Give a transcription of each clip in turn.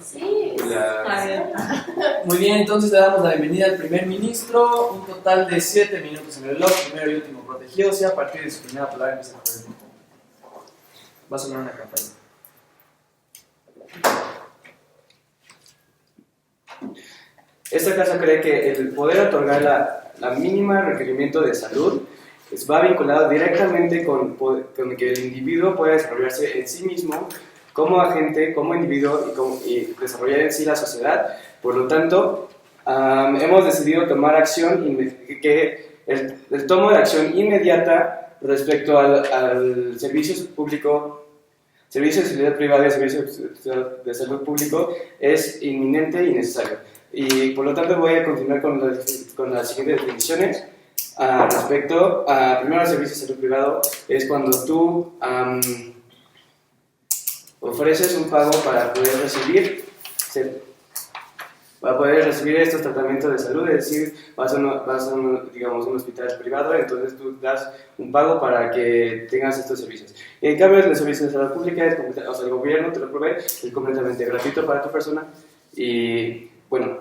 Sí. Muy bien, entonces le damos la bienvenida al primer ministro. Un total de 7 minutos en el reloj, primero y último protegido. A partir de su primera palabra empieza a correr el tiempo. Va a sonar una campaña. Esta casa cree que el poder otorgar la mínima requerimiento de salud va vinculado directamente con que el individuo pueda desarrollarse en sí mismo como agente, como individuo y desarrollar en sí la sociedad. Por lo tanto, hemos decidido tomar acción, el tomo de acción inmediata respecto al servicio público, servicio de salud privada y servicio de salud público es inminente y necesario. Y por lo tanto voy a continuar con las siguientes definiciones. Respecto a, primero, el servicio de salud privado, es cuando tú ofreces un pago para poder recibir estos tratamientos de salud, es decir, vas a un hospital privado, entonces tú das un pago para que tengas estos servicios. Y en cambio, el servicio de salud pública, el gobierno te lo provee, es completamente gratuito para tu persona. Y bueno,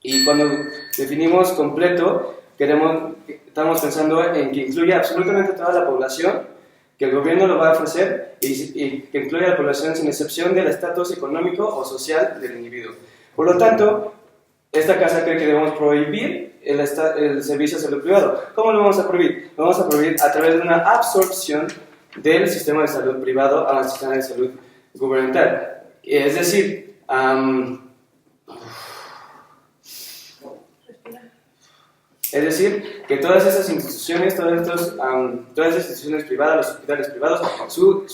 y cuando definimos completo, estamos pensando en que incluya absolutamente toda la población, que el gobierno lo va a ofrecer y que incluya a la población sin excepción del estatus económico o social del individuo. Por lo tanto, esta casa cree que debemos prohibir el servicio de salud privado. ¿Cómo lo vamos a prohibir? Lo vamos a prohibir a través de una absorción del sistema de salud privado al sistema de salud gubernamental. Es decir, que todas esas instituciones, todas las instituciones privadas, los hospitales privados, su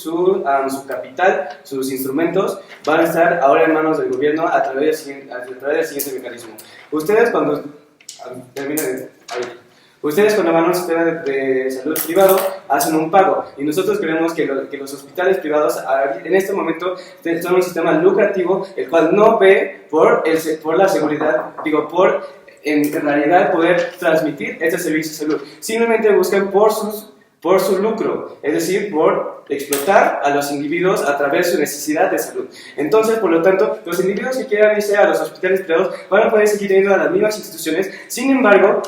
capital, sus instrumentos van a estar ahora en manos del gobierno a través del siguiente mecanismo. Ustedes cuando van a un sistema de salud privado hacen un pago, y nosotros creemos que los hospitales privados en este momento son un sistema lucrativo, el cual no ve por la seguridad, en realidad poder transmitir este servicio de salud. Simplemente buscan por su lucro, es decir, por explotar a los individuos a través de su necesidad de salud. Entonces, por lo tanto, los individuos que quieran irse a los hospitales privados van a poder seguir yendo a las mismas instituciones. Sin embargo,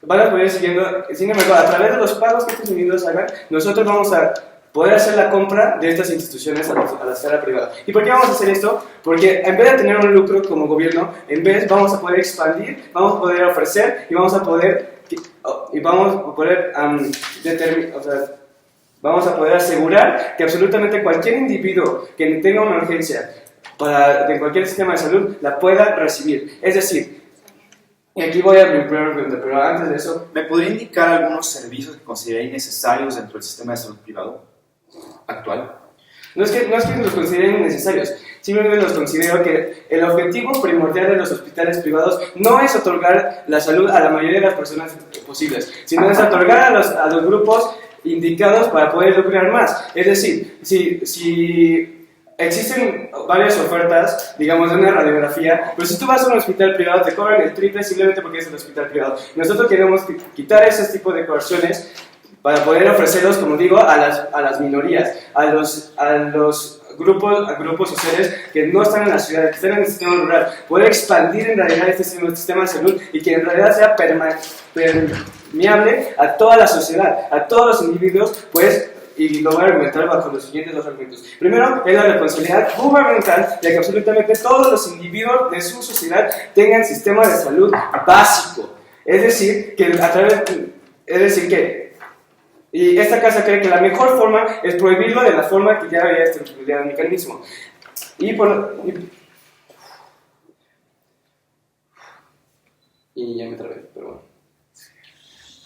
a través de los pagos que estos individuos hagan, nosotros vamos a poder hacer la compra de estas instituciones a la esfera privada. ¿Y por qué vamos a hacer esto? Porque en vez de tener un lucro como gobierno, vamos a poder expandir, vamos a poder ofrecer y vamos a poder asegurar que absolutamente cualquier individuo que tenga una urgencia de cualquier sistema de salud la pueda recibir. Es decir, y aquí voy a mi primera pregunta, pero antes de eso, ¿me podría indicar algunos servicios que consideréis necesarios dentro del sistema de salud privado actual? No es que los consideren necesarios, simplemente los considero que el objetivo primordial de los hospitales privados no es otorgar la salud a la mayoría de las personas posibles, sino es otorgar a los grupos indicados para poder lucrar más. Es decir, si existen varias ofertas, digamos, de una radiografía, pero si tú vas a un hospital privado te cobran el triple simplemente porque es un hospital privado. Nosotros queremos quitar ese tipo de coerciones para poder ofrecerlos, como digo, a las minorías, a los grupos sociales que no están en la ciudad, que están en el sistema rural, poder expandir en realidad este sistema de salud y que en realidad sea permeable a toda la sociedad, a todos los individuos, y lo voy a argumentar bajo los siguientes dos argumentos. Primero, es la responsabilidad gubernamental de que absolutamente todos los individuos de su sociedad tengan sistema de salud básico. Es decir, y esta casa cree que la mejor forma es prohibirlo de la forma que ya había estudiado el mecanismo. Y ya me trabé, pero bueno.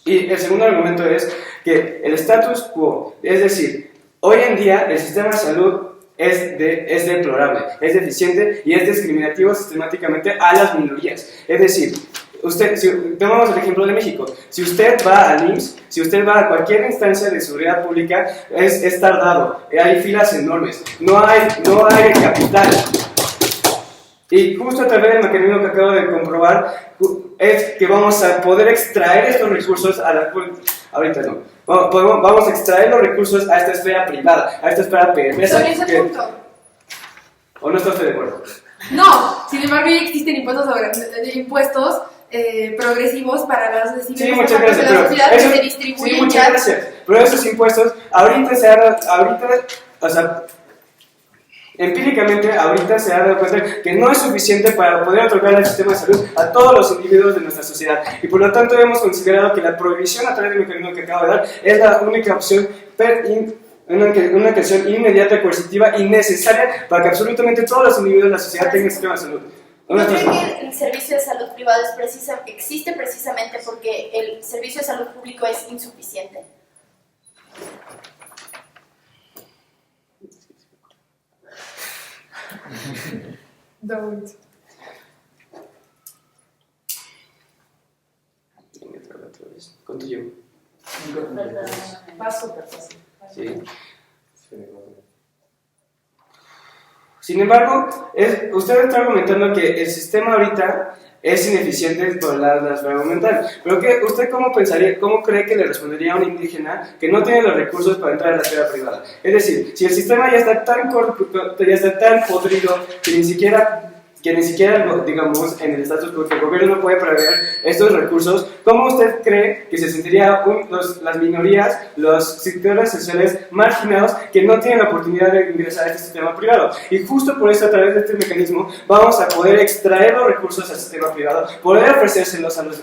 Y el segundo argumento es que el status quo, es decir, hoy en día el sistema de salud es deplorable, es deficiente y es discriminativo sistemáticamente a las minorías. Es decir, tomamos el ejemplo de México. Si usted va al IMSS, si usted va a cualquier instancia de seguridad pública, es tardado, hay filas enormes, no hay capital. Y justo a través del mecanismo que acabo de comprobar, es que vamos a poder extraer estos recursos ahorita no. Vamos a extraer los recursos a esta esfera privada, a esta esfera perversa. Sobre ese punto. ¿O no está usted de acuerdo? No, sin embargo ya existen impuestos progresivos para las Sí, decisiones muchas gracias. de la sociedad que Eso, se distribuyen sí, muchas ya. gracias. Pero esos impuestos, o sea, empíricamente, ahorita se ha dado cuenta que no es suficiente para poder otorgar al sistema de salud a todos los individuos de nuestra sociedad. Y por lo tanto hemos considerado que la prohibición a través del mecanismo que acabo de dar es la única opción, una acción inmediata, coercitiva y necesaria para que absolutamente todos los individuos de la sociedad tengan sistema de salud. ¿No cree que el servicio de salud privado existe precisamente porque el servicio de salud público es insuficiente? Don't. ¿Cuánto llevo? Va súper fácil. Sí. Sin embargo, usted está argumentando que el sistema ahorita es ineficiente por la salud mental. Pero ¿usted cómo cree que le respondería a un indígena que no tiene los recursos para entrar a la esfera privada? Es decir, si el sistema ya está tan podrido que ni siquiera, digamos, en el estatus porque el gobierno no puede prever estos recursos, ¿cómo usted cree que se sentirían las minorías, los sectores sociales marginados que no tienen la oportunidad de ingresar a este sistema privado? Y justo por eso, a través de este mecanismo, vamos a poder extraer los recursos al sistema privado, poder ofrecérselos a los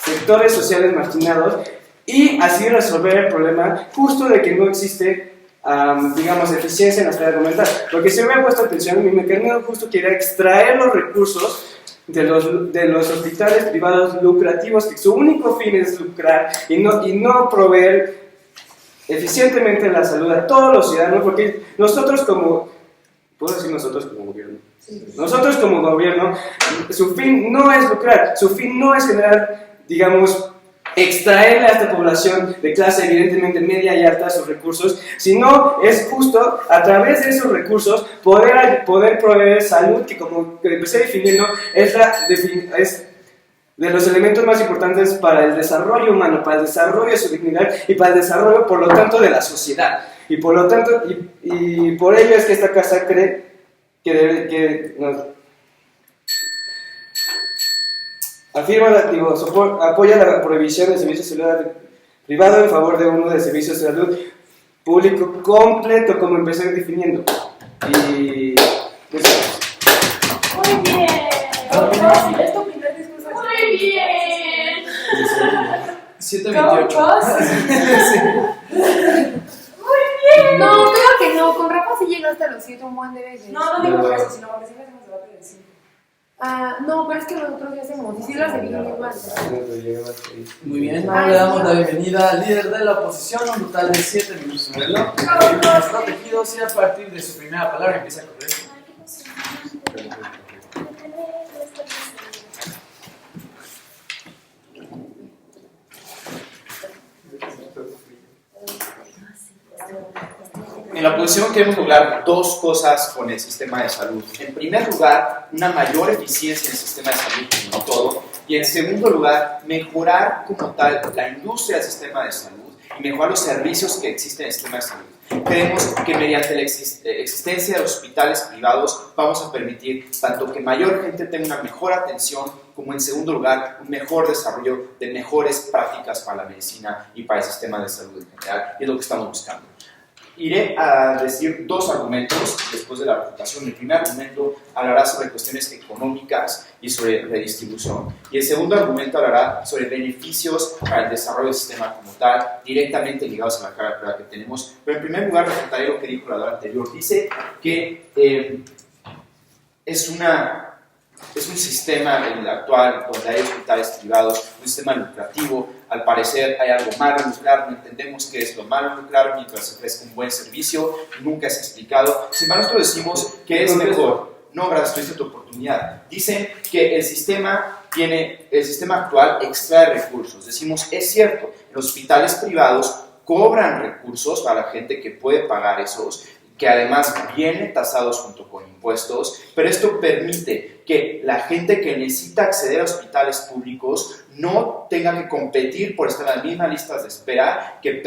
sectores sociales marginados y así resolver el problema justo de que no existe digamos, eficiencia en la esfera argumental. Porque si me han puesto atención, mi mecanismo justo quiere extraer los recursos de los hospitales privados lucrativos, que su único fin es lucrar y no proveer eficientemente la salud a todos los ciudadanos, porque nosotros como, ¿puedo decir nosotros como gobierno? Sí. Nosotros como gobierno, su fin no es lucrar, su fin no es generar, digamos, extraerle a esta población de clase evidentemente media y alta sus recursos, sino es justo a través de esos recursos poder proveer salud, que como empecé definiendo es de los elementos más importantes para el desarrollo humano, para el desarrollo de su dignidad y para el desarrollo, por lo tanto, de la sociedad. Y por lo tanto, y por ello es que esta casa cree apoya la prohibición del servicio de salud privado en favor de uno de servicios de salud público completo, como empecé definiendo. Y... Muy bien. Es tu primer discurso. Muy bien. 7:28. No, creo que no. Con Rafa sí llegaste a los 7 un buen de veces. No digo por eso, sino porque siempre hacemos debate del 5. No, pero es que nosotros ya hacemos. Y sí las dividimos más. Muy bien, ahora le damos la bienvenida al líder de la oposición, un total de 7 minutos en el reloj. Los protegidos y a partir de su primera palabra empieza a correr. En la oposición queremos lograr dos cosas con el sistema de salud. En primer lugar, una mayor eficiencia en el sistema de salud, como todo. Y en segundo lugar, mejorar como tal la industria del sistema de salud y mejorar los servicios que existen en el sistema de salud. Creemos que mediante la existencia de hospitales privados vamos a permitir tanto que mayor gente tenga una mejor atención, como en segundo lugar, un mejor desarrollo de mejores prácticas para la medicina y para el sistema de salud en general, y es lo que estamos buscando. Iré a decir dos argumentos después de la refutación. El primer argumento hablará sobre cuestiones económicas y sobre redistribución. Y el segundo argumento hablará sobre beneficios para el desarrollo del sistema como tal, directamente ligados a la carga de prueba que tenemos. Pero en primer lugar refutaré lo que dijo el orador anterior. Dice que es un sistema, el actual, donde hay hospitales privados, un sistema lucrativo. Al parecer hay algo malo en lucrar, no entendemos qué es lo malo en lucrar mientras se ofrezca un buen servicio, nunca es explicado. Sin embargo, nosotros decimos que es mejor. No, gracias, tuviste tu oportunidad. Dicen que el sistema actual extrae recursos. Decimos, es cierto, los hospitales privados cobran recursos para la gente que puede pagar esos, que además vienen tasados junto con impuestos, pero esto permite que la gente que necesita acceder a hospitales públicos no tenga que competir por estar en las mismas listas de espera que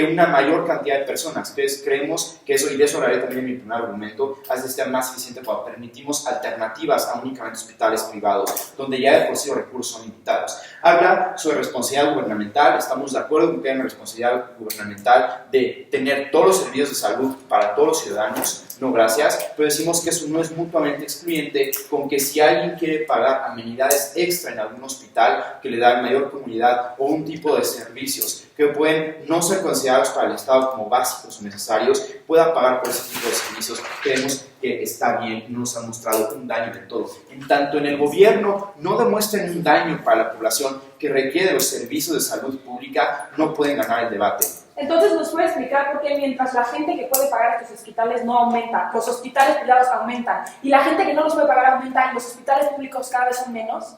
una mayor cantidad de personas. Entonces creemos que eso, y de eso hablaré también en mi primer argumento, hace que sea más eficiente cuando permitimos alternativas a únicamente hospitales privados, donde ya de por sí los recursos son limitados. Habla sobre responsabilidad gubernamental. Estamos de acuerdo con que hay una responsabilidad gubernamental de tener todos los servicios de salud para todos los ciudadanos, no gracias, pero decimos que eso no es mutuamente excluyente con que si alguien quiere pagar amenidades extra en algún hospital que le da mayor comunidad o un tipo de servicios que pueden no ser considerados para el Estado como básicos o necesarios, pueda pagar por ese tipo de servicios. Creemos que está bien, no nos ha mostrado un daño del todo. En tanto en el gobierno no demuestren un daño para la población que requiere de los servicios de salud pública, no pueden ganar el debate. Entonces, ¿nos puede explicar por qué mientras la gente que puede pagar estos hospitales no aumenta, los hospitales privados aumentan, y la gente que no los puede pagar aumenta, y los hospitales públicos cada vez son menos?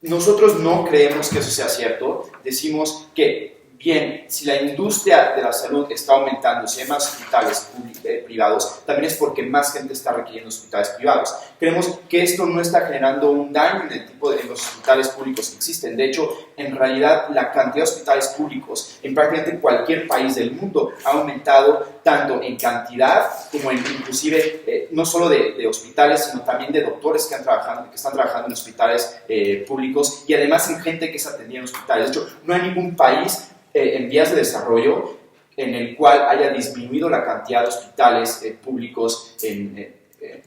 Nosotros no creemos que eso sea cierto. Decimos que, bien, si la industria de la salud está aumentando, si hay más hospitales privados, también es porque más gente está requiriendo hospitales privados. Creemos que esto no está generando un daño en el tipo de los hospitales públicos que existen. De hecho, en realidad, la cantidad de hospitales públicos en prácticamente cualquier país del mundo ha aumentado tanto en cantidad como en inclusive no solo de hospitales, sino también de doctores que están trabajando en hospitales públicos, y además en gente que es atendida en hospitales. De hecho, no hay ningún país en vías de desarrollo en el cual haya disminuido la cantidad de hospitales públicos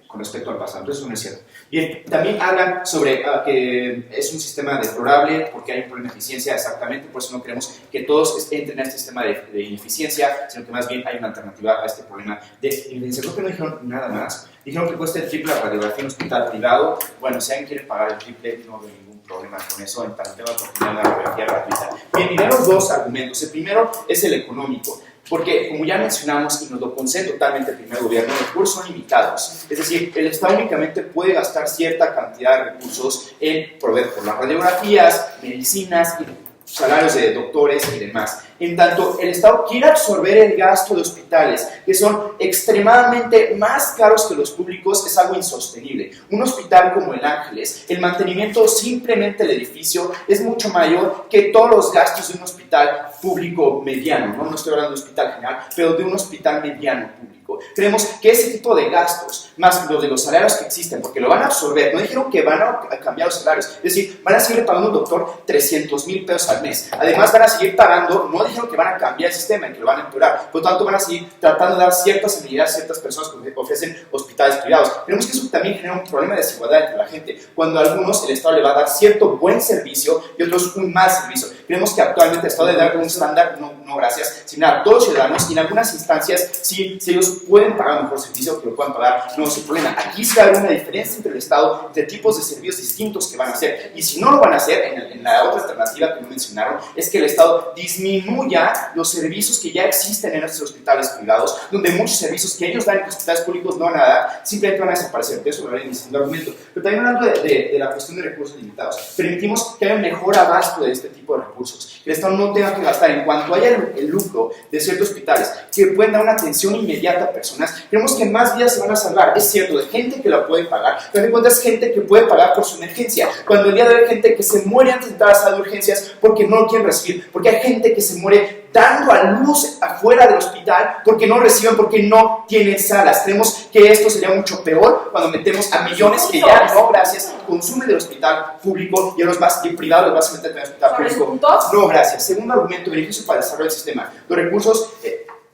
con respecto al pasado. Entonces, eso no es cierto. Bien, también hablan sobre que es un sistema deplorable porque hay un problema de eficiencia, exactamente, por eso no queremos que todos entren a este sistema de ineficiencia, sino que más bien hay una alternativa a este problema de ineficiencia. Creo que no dijeron nada más. Dijeron que cuesta el triple la radiografía en un hospital privado. Bueno, si alguien quiere pagar el triple, no veo ningún problema con eso, en tanto tenga la oportunidad de la radiografía gratuita. Bien, y los dos argumentos. El primero es el económico. Porque, como ya mencionamos, y nos lo concede totalmente el primer gobierno, los recursos son limitados. Es decir, el Estado únicamente puede gastar cierta cantidad de recursos en proveer por las radiografías, medicinas y salarios de doctores y demás. En tanto, el Estado quiere absorber el gasto de hospitales, que son extremadamente más caros que los públicos, es algo insostenible. Un hospital como el Ángeles, el mantenimiento simplemente del edificio es mucho mayor que todos los gastos de un hospital público mediano, no estoy hablando de un hospital general, pero de un hospital mediano público. Creemos que ese tipo de gastos, más los de los salarios que existen, porque lo van a absorber, no dijeron que van a cambiar los salarios, es decir, van a seguir pagando a un doctor 300,000 pesos al mes. Además, van a seguir pagando, no dijeron que van a cambiar el sistema, en que lo van a empeorar, por lo tanto, van a seguir tratando de dar ciertas amenidades a ciertas personas que ofrecen hospitales privados. Creemos que eso también genera un problema de desigualdad entre la gente, cuando a algunos el Estado le va a dar cierto buen servicio y otros un mal servicio. Creemos que actualmente el Estado debe dar un estándar, no gracias, sino a todos los ciudadanos, y en algunas instancias, si ellos pueden pagar un mejor servicio, que lo puedan pagar, no es el problema. Aquí sí va a haber una diferencia entre el Estado, entre tipos de servicios distintos que van a hacer, y si no lo van a hacer, en la otra alternativa que no mencionaron, es que el Estado disminuya los servicios que ya existen en nuestros hospitales privados, donde muchos servicios que ellos dan en los hospitales públicos no van a dar, simplemente van a desaparecer. De eso lo haré en mi segundo argumento. Pero también hablando de la cuestión de recursos limitados, permitimos que haya un mejor abasto de este tipo de recursos, que el Estado no tenga que gastar en cuanto haya el lucro de ciertos hospitales que pueden dar una atención inmediata a personas. Creemos que más vidas se van a salvar, es cierto, de gente que la puede pagar, pero de cuenta es gente que puede pagar por su emergencia, cuando el día de hoy hay gente que se muere antes de entrar a la sala de urgencias porque no lo quieren recibir, porque hay gente que se muere dando a luz afuera del hospital porque no reciben, porque no tienen salas. Creemos que esto sería mucho peor cuando metemos a millones que ya, no gracias, consumen del hospital público y a los privados los vas a meter en el hospital público. No gracias. Segundo argumento, beneficio para el desarrollo del sistema. Los recursos,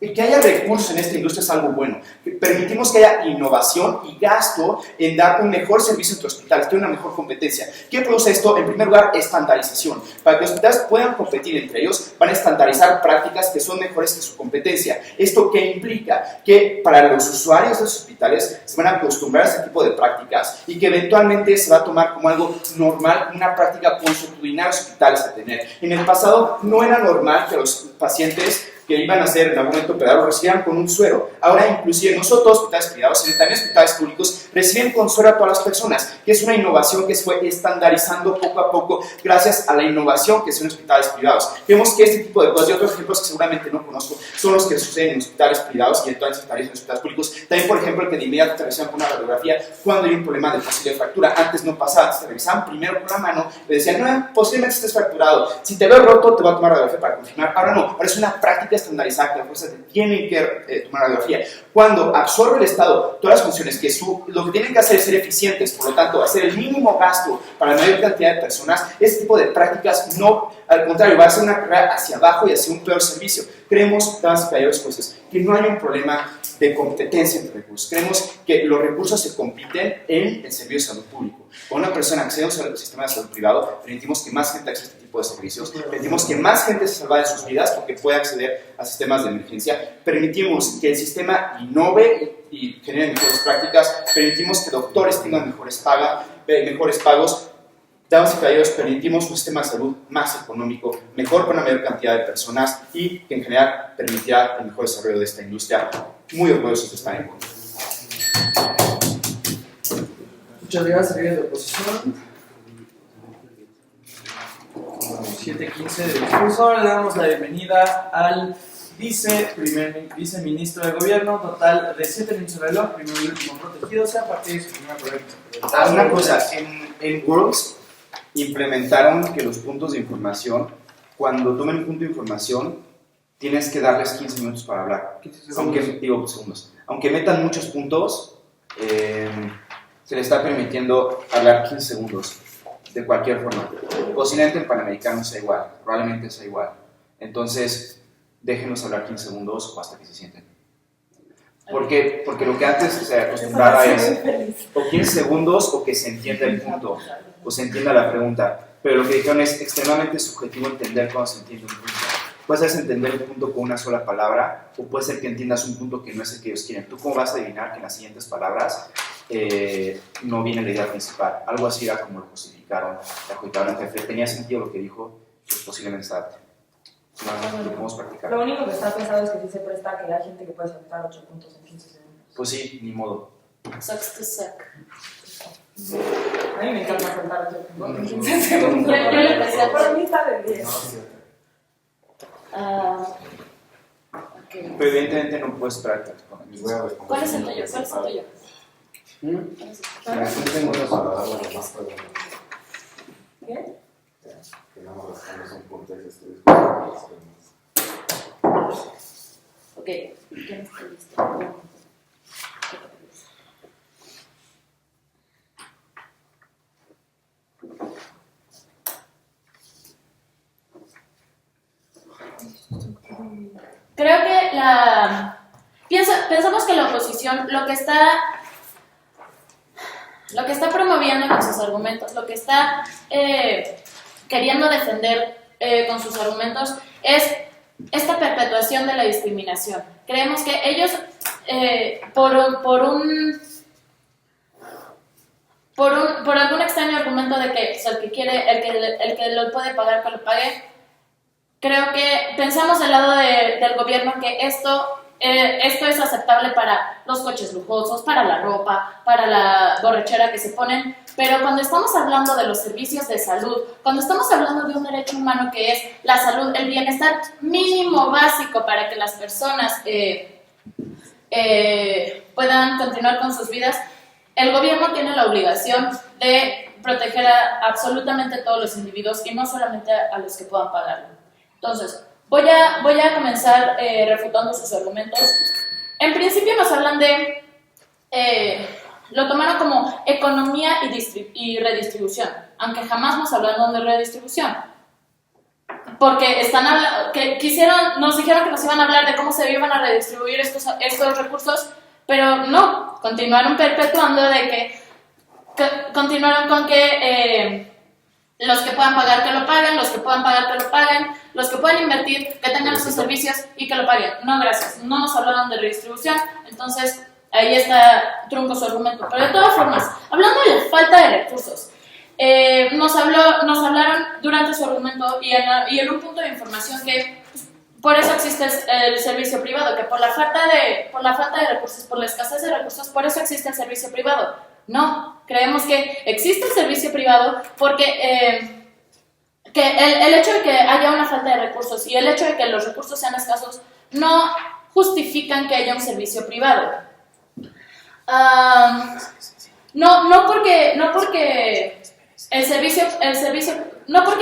que haya recursos en esta industria es algo bueno. Permitimos que haya innovación y gasto en dar un mejor servicio entre hospitales, que haya una mejor competencia. ¿Qué produce esto? En primer lugar, estandarización. Para que los hospitales puedan competir entre ellos, van a estandarizar prácticas que son mejores que su competencia. ¿Esto qué implica? Que para los usuarios de los hospitales se van a acostumbrar a este tipo de prácticas y que eventualmente se va a tomar como algo normal, una práctica consuetudinaria a los hospitales a tener. En el pasado no era normal que los pacientes que iban a ser en algún momento operados recibían con un suero. Ahora inclusive no solo todos los hospitales privados, sino también hospitales públicos reciben con suero a todas las personas, que es una innovación que se fue estandarizando poco a poco gracias a la innovación que son hospitales privados. Vemos que este tipo de cosas y otros ejemplos que seguramente no conozco son los que suceden en hospitales privados y entonces en hospitales públicos. También, por ejemplo, el que de inmediato te revisan con una radiografía cuando hay un problema de posible fractura. Antes no pasaba, antes te revisaban primero con la mano, le decían, no, posiblemente estés fracturado. Si te veo roto, te voy a tomar radiografía para confirmar. Ahora no, ahora es una práctica estandarizada que las fuerzas tienen que tomar radiografía. Cuando absorbe el Estado todas las funciones que lo que tienen que hacer es ser eficientes, por lo tanto, hacer el mínimo gasto para la mayor cantidad de personas, este tipo de prácticas no, al contrario, va a ser una carrera hacia abajo y hacia un peor servicio. Creemos, damas y caballeros jueces, que no hay un problema de competencia entre recursos. Creemos que los recursos se compiten en el servicio de salud público. Cuando una persona accede al sistema de salud privado, permitimos que más gente acceda a este tipo de servicios, permitimos que más gente se salva de sus vidas porque puede acceder a sistemas de emergencia, permitimos que el sistema innove y genere mejores prácticas, permitimos que doctores tengan mejores pagos. Damas y caballeros, permitimos un sistema de salud más económico, mejor para una mayor cantidad de personas y que en general permitirá el mejor desarrollo de esta industria. Muy orgullosos de estar en contra. Muchas gracias, líderes de oposición. 7:15 de discurso. Ahora le damos la bienvenida al viceministro de Gobierno, total de 7 minutos de reloj, primero y último protegido, sea a partir de su primera pregunta. Una cosa, en Worlds implementaron que los puntos de información, cuando tomen un punto de información, tienes que darles 15 minutos para hablar. Segundos. Aunque metan muchos puntos, se les está permitiendo hablar 15 segundos, de cualquier forma. Posiblemente el Panamericano sea igual, probablemente sea igual. Entonces, déjenos hablar 15 segundos o hasta que se sienten. Porque lo que antes se acostumbraba es o 15 segundos o que se entienda el punto, o se entienda la pregunta. Pero lo que dijeron es extremadamente subjetivo entender cuando se entiende un punto. Puede ser entender un punto con una sola palabra, o puede ser que entiendas un punto que no es el que ellos quieren. ¿Tú cómo vas a adivinar que en las siguientes palabras no viene la idea principal? Algo así era como lo justificaron, la adjudicaron al jefe. ¿Tenía sentido lo que dijo? Pues posiblemente está. Lo podemos practicar. Lo único que está pensado es que sí se presta a que hay gente que puede saltar 8 puntos en 15 segundos. Pues sí, ni modo. Sucks to suck. A mí me encanta saltar 8 puntos en 15 segundos. Yo le empecé a Por mí está de 10. Okay. Pero evidentemente no puedes esperar que ¿Cuál es el tuyo? ¿Cuál es el tuyo? ¿Qué? Ok, ¿quién está listo? Creo que pensamos que la oposición lo que está promoviendo con sus argumentos, lo que está queriendo defender con sus argumentos es esta perpetuación de la discriminación. Creemos que ellos por algún extraño argumento de que el que quiere, el que lo puede pagar, que lo pague. Creo que pensamos del lado del gobierno que esto es aceptable para los coches lujosos, para la ropa, para la borrachera que se ponen, pero cuando estamos hablando de los servicios de salud, cuando estamos hablando de un derecho humano que es la salud, el bienestar mínimo básico para que las personas puedan continuar con sus vidas, el gobierno tiene la obligación de proteger a absolutamente todos los individuos y no solamente a los que puedan pagarlo. Entonces, voy a comenzar refutando sus argumentos. En principio nos hablan de, lo tomaron como economía y redistribución, aunque jamás nos hablaron de redistribución. Porque nos dijeron que nos iban a hablar de cómo se iban a redistribuir estos recursos, pero no, continuaron perpetuando continuaron con que los que puedan pagar que lo paguen, los que puedan pagar que lo paguen, los que puedan invertir que tengan esos servicios y que lo paguen. No, gracias, no nos hablaron de redistribución, entonces ahí está trunco su argumento. Pero de todas formas, hablando de la falta de recursos, nos hablaron durante su argumento y en un punto de información que por eso existe el servicio privado, que por la falta de recursos, por la escasez de recursos, por eso existe el servicio privado. No, creemos que existe el servicio privado porque que el hecho de que haya una falta de recursos y el hecho de que los recursos sean escasos no justifican que haya un servicio privado. No porque el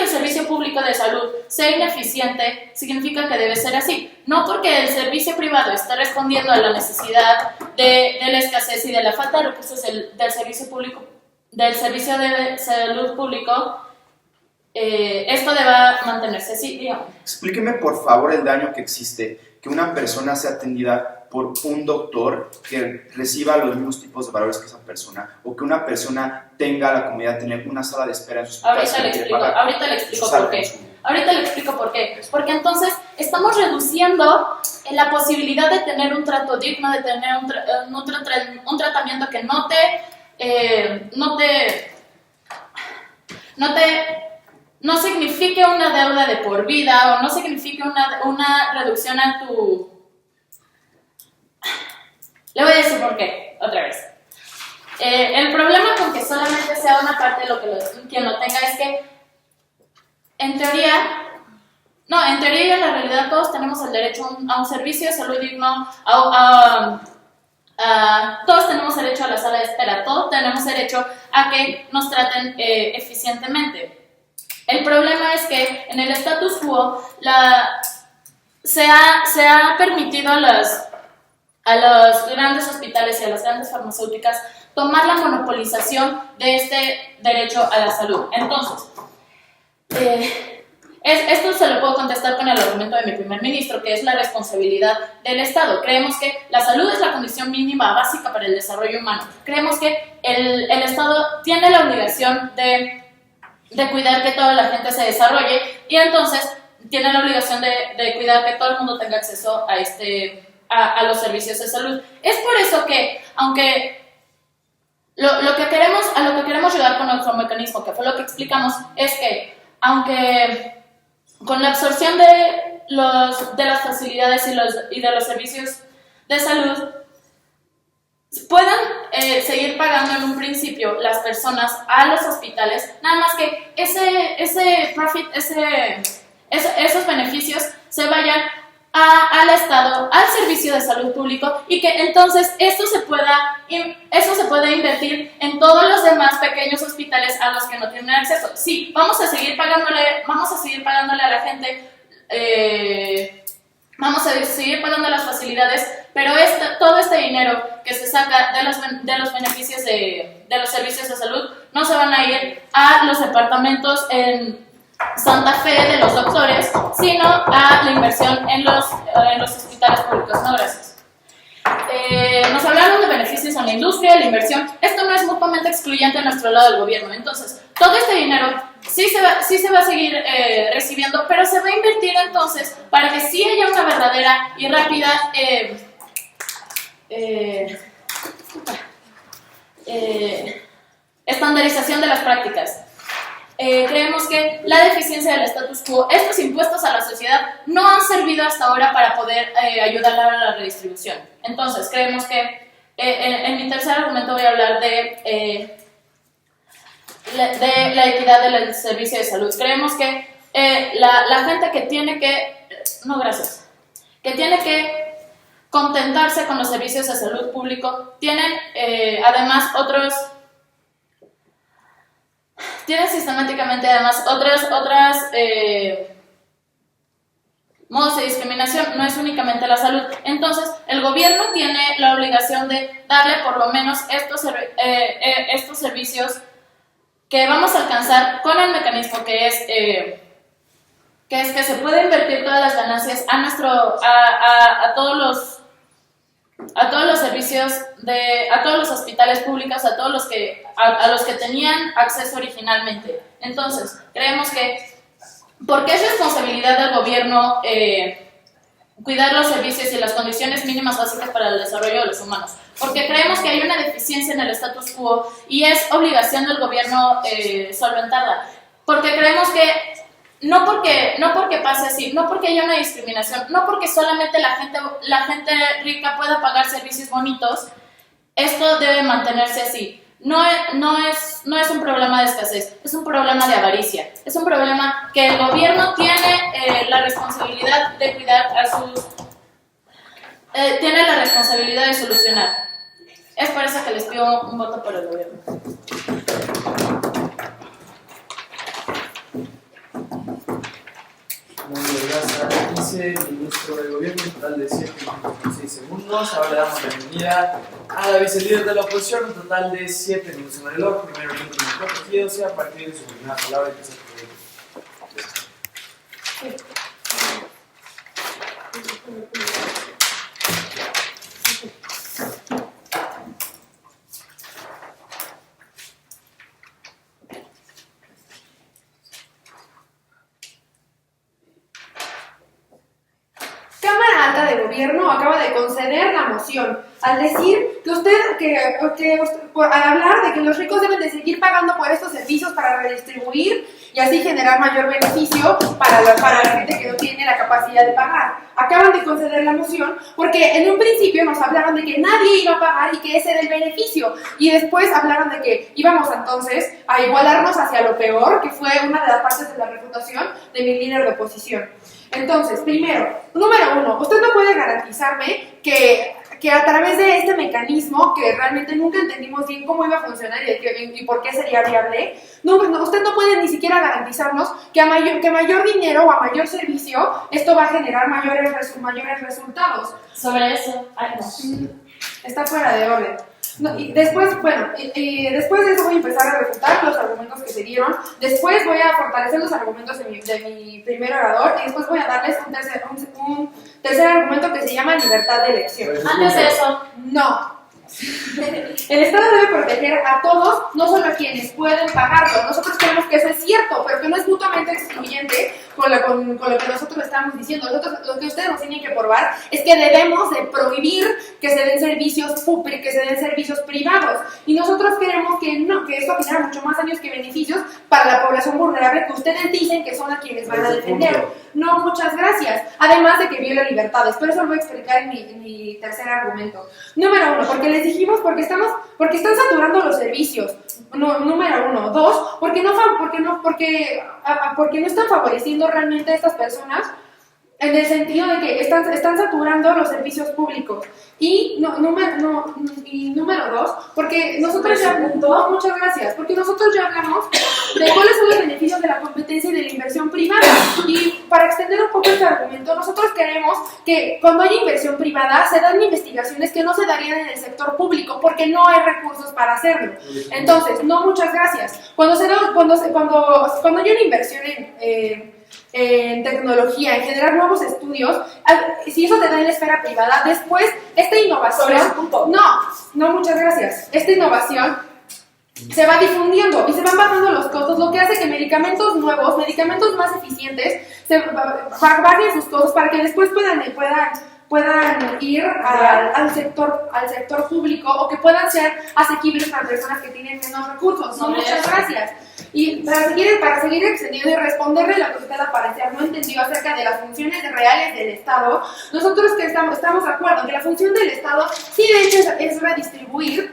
servicio público de salud sea ineficiente significa que debe ser así. No porque el servicio privado está respondiendo a la necesidad de la escasez y de la falta de recursos del servicio de salud público, esto deba mantenerse así, digamos. Explíqueme por favor el daño que existe que una persona sea atendida por un doctor que reciba los mismos tipos de valores que esa persona, o que una persona tenga la comodidad de tener una sala de espera en su hospital. Ahorita le explico por qué. Porque entonces estamos reduciendo la posibilidad de tener un trato digno, de tener un tratamiento que no signifique una deuda de por vida, o no signifique una reducción a tu... Le voy a decir por qué, otra vez. El problema con que solamente sea una parte de lo que quien lo tenga es que, en teoría y en la realidad todos tenemos el derecho a un servicio de salud digno, todos tenemos derecho a la sala de espera, todos tenemos derecho a que nos traten eficientemente. El problema es que en el status quo se ha permitido a los grandes hospitales y a las grandes farmacéuticas tomar la monopolización de este derecho a la salud. Entonces, esto se lo puedo contestar con el argumento de mi primer ministro, que es la responsabilidad del Estado. Creemos que la salud es la condición mínima básica para el desarrollo humano. Creemos que el Estado tiene la obligación de cuidar que toda la gente se desarrolle, y entonces tiene la obligación de cuidar que todo el mundo tenga acceso a los servicios de salud. Es por eso que, aunque lo que queremos llegar con nuestro mecanismo, que fue lo que explicamos, es que aunque con la absorción de las facilidades y de los servicios de salud puedan seguir pagando en un principio las personas a los hospitales, nada más que ese profit, esos beneficios se vayan al Estado, al servicio de salud público, y que entonces eso se pueda invertir en todos los demás pequeños hospitales a los que no tienen acceso. Sí, vamos a seguir pagándole a la gente, vamos a seguir pagando las facilidades, pero todo este dinero que se saca de los beneficios de los servicios de salud no se van a ir a los departamentos en Santa Fe de los doctores, sino a la inversión en los hospitales públicos. No, gracias. Nos hablaron de beneficios en la industria, la inversión. Esto no es mutuamente excluyente a nuestro lado del gobierno. Entonces, todo este dinero sí se va a seguir recibiendo, pero se va a invertir entonces para que sí haya una verdadera y rápida estandarización de las prácticas. Creemos que la deficiencia del status quo, estos impuestos a la sociedad, no han servido hasta ahora para poder ayudar a la redistribución. Entonces, creemos que en mi tercer argumento voy a hablar de la equidad del servicio de salud. Creemos que la gente que tiene que contentarse con los servicios de salud público tienen además tienen sistemáticamente además otras modos de discriminación, no es únicamente la salud. Entonces, el gobierno tiene la obligación de darle por lo menos estos servicios que vamos a alcanzar con el mecanismo que es que se puede invertir todas las ganancias a todos los servicios a todos los hospitales públicos, a los que tenían acceso originalmente. Entonces, creemos que porque es responsabilidad del gobierno cuidar los servicios y las condiciones mínimas básicas para el desarrollo de los humanos, porque creemos que hay una deficiencia en el status quo y es obligación del gobierno solventarla, porque creemos que no porque pase así, no porque haya una discriminación, no porque solamente la gente rica pueda pagar servicios bonitos, esto debe mantenerse así. No es un problema de escasez, es un problema de avaricia, es un problema que el gobierno tiene la responsabilidad de cuidar a sus... tiene la responsabilidad de solucionar. Es por eso que les pido un voto por el gobierno. Viceministro del Gobierno, un total de 7 minutos y 6 segundos. Ahora le damos la bienvenida a la vicelíder de la oposición, un total de 7 minutos en el reloj. Primero y último protegido, a partir de su primera palabra que se Cámara Alta de Gobierno acaba de conceder la moción al decir al hablar de que los ricos deben de seguir pagando por estos servicios para redistribuir y así generar mayor beneficio para la gente que no tiene la capacidad de pagar. Acaban de conceder la moción porque en un principio nos hablaron de que nadie iba a pagar y que ese era el beneficio, y después hablaron de que íbamos entonces a igualarnos hacia lo peor, que fue una de las partes de la refutación de mi líder de oposición. Entonces, primero, número uno, usted no puede garantizarme que a través de este mecanismo, que realmente nunca entendimos bien cómo iba a funcionar y por qué sería viable, usted no puede ni siquiera garantizarnos que a mayor dinero o a mayor servicio, esto va a generar mayores resultados. Sobre eso, Está fuera de orden. No, y después, después de eso voy a empezar a refutar los argumentos que se dieron. Después voy a fortalecer los argumentos de mi primer orador y después voy a darles un tercer argumento que se llama libertad de elección. Antes de eso, No. El Estado debe proteger a todos, no solo a quienes pueden pagarlo. Nosotros creemos que eso es cierto, pero que no es mutuamente excluyente con lo que nosotros estamos diciendo. Nosotros, lo que ustedes nos tienen que probar es que debemos de prohibir que se den servicios privados. Y nosotros creemos que no, que esto genera mucho más daños que beneficios para la población vulnerable que ustedes dicen que son a quienes van a defender. No, muchas gracias. Además de que viola libertades, pero eso lo voy a explicar en mi tercer argumento. Número uno, porque les dijimos porque están saturando los servicios. Número uno. Dos, porque no están favoreciendo realmente a estas personas, en el sentido de que están saturando los servicios públicos. Y número dos, porque nosotros muchas gracias, porque nosotros ya hablamos de cuáles son los beneficios de la competencia y de la inversión privada. Y para extender un poco este argumento, nosotros queremos que cuando haya inversión privada se dan investigaciones que no se darían en el sector público, porque no hay recursos para hacerlo. Entonces, no, muchas gracias. Cuando haya una inversión en tecnología, en generar nuevos estudios, si eso te da en la esfera privada, después esta innovación, no, muchas gracias, esta innovación se va difundiendo y se van bajando los costos, lo que hace que medicamentos nuevos, medicamentos más eficientes, bajen sus costos para que después puedan ir al sector público, o que puedan ser asequibles para personas que tienen menos recursos. No, muchas gracias. Y para seguir extendiendo y responderle lo que usted al parecer no entendió acerca de las funciones reales del Estado, nosotros que estamos de acuerdo en que la función del Estado sí, de hecho, es redistribuir.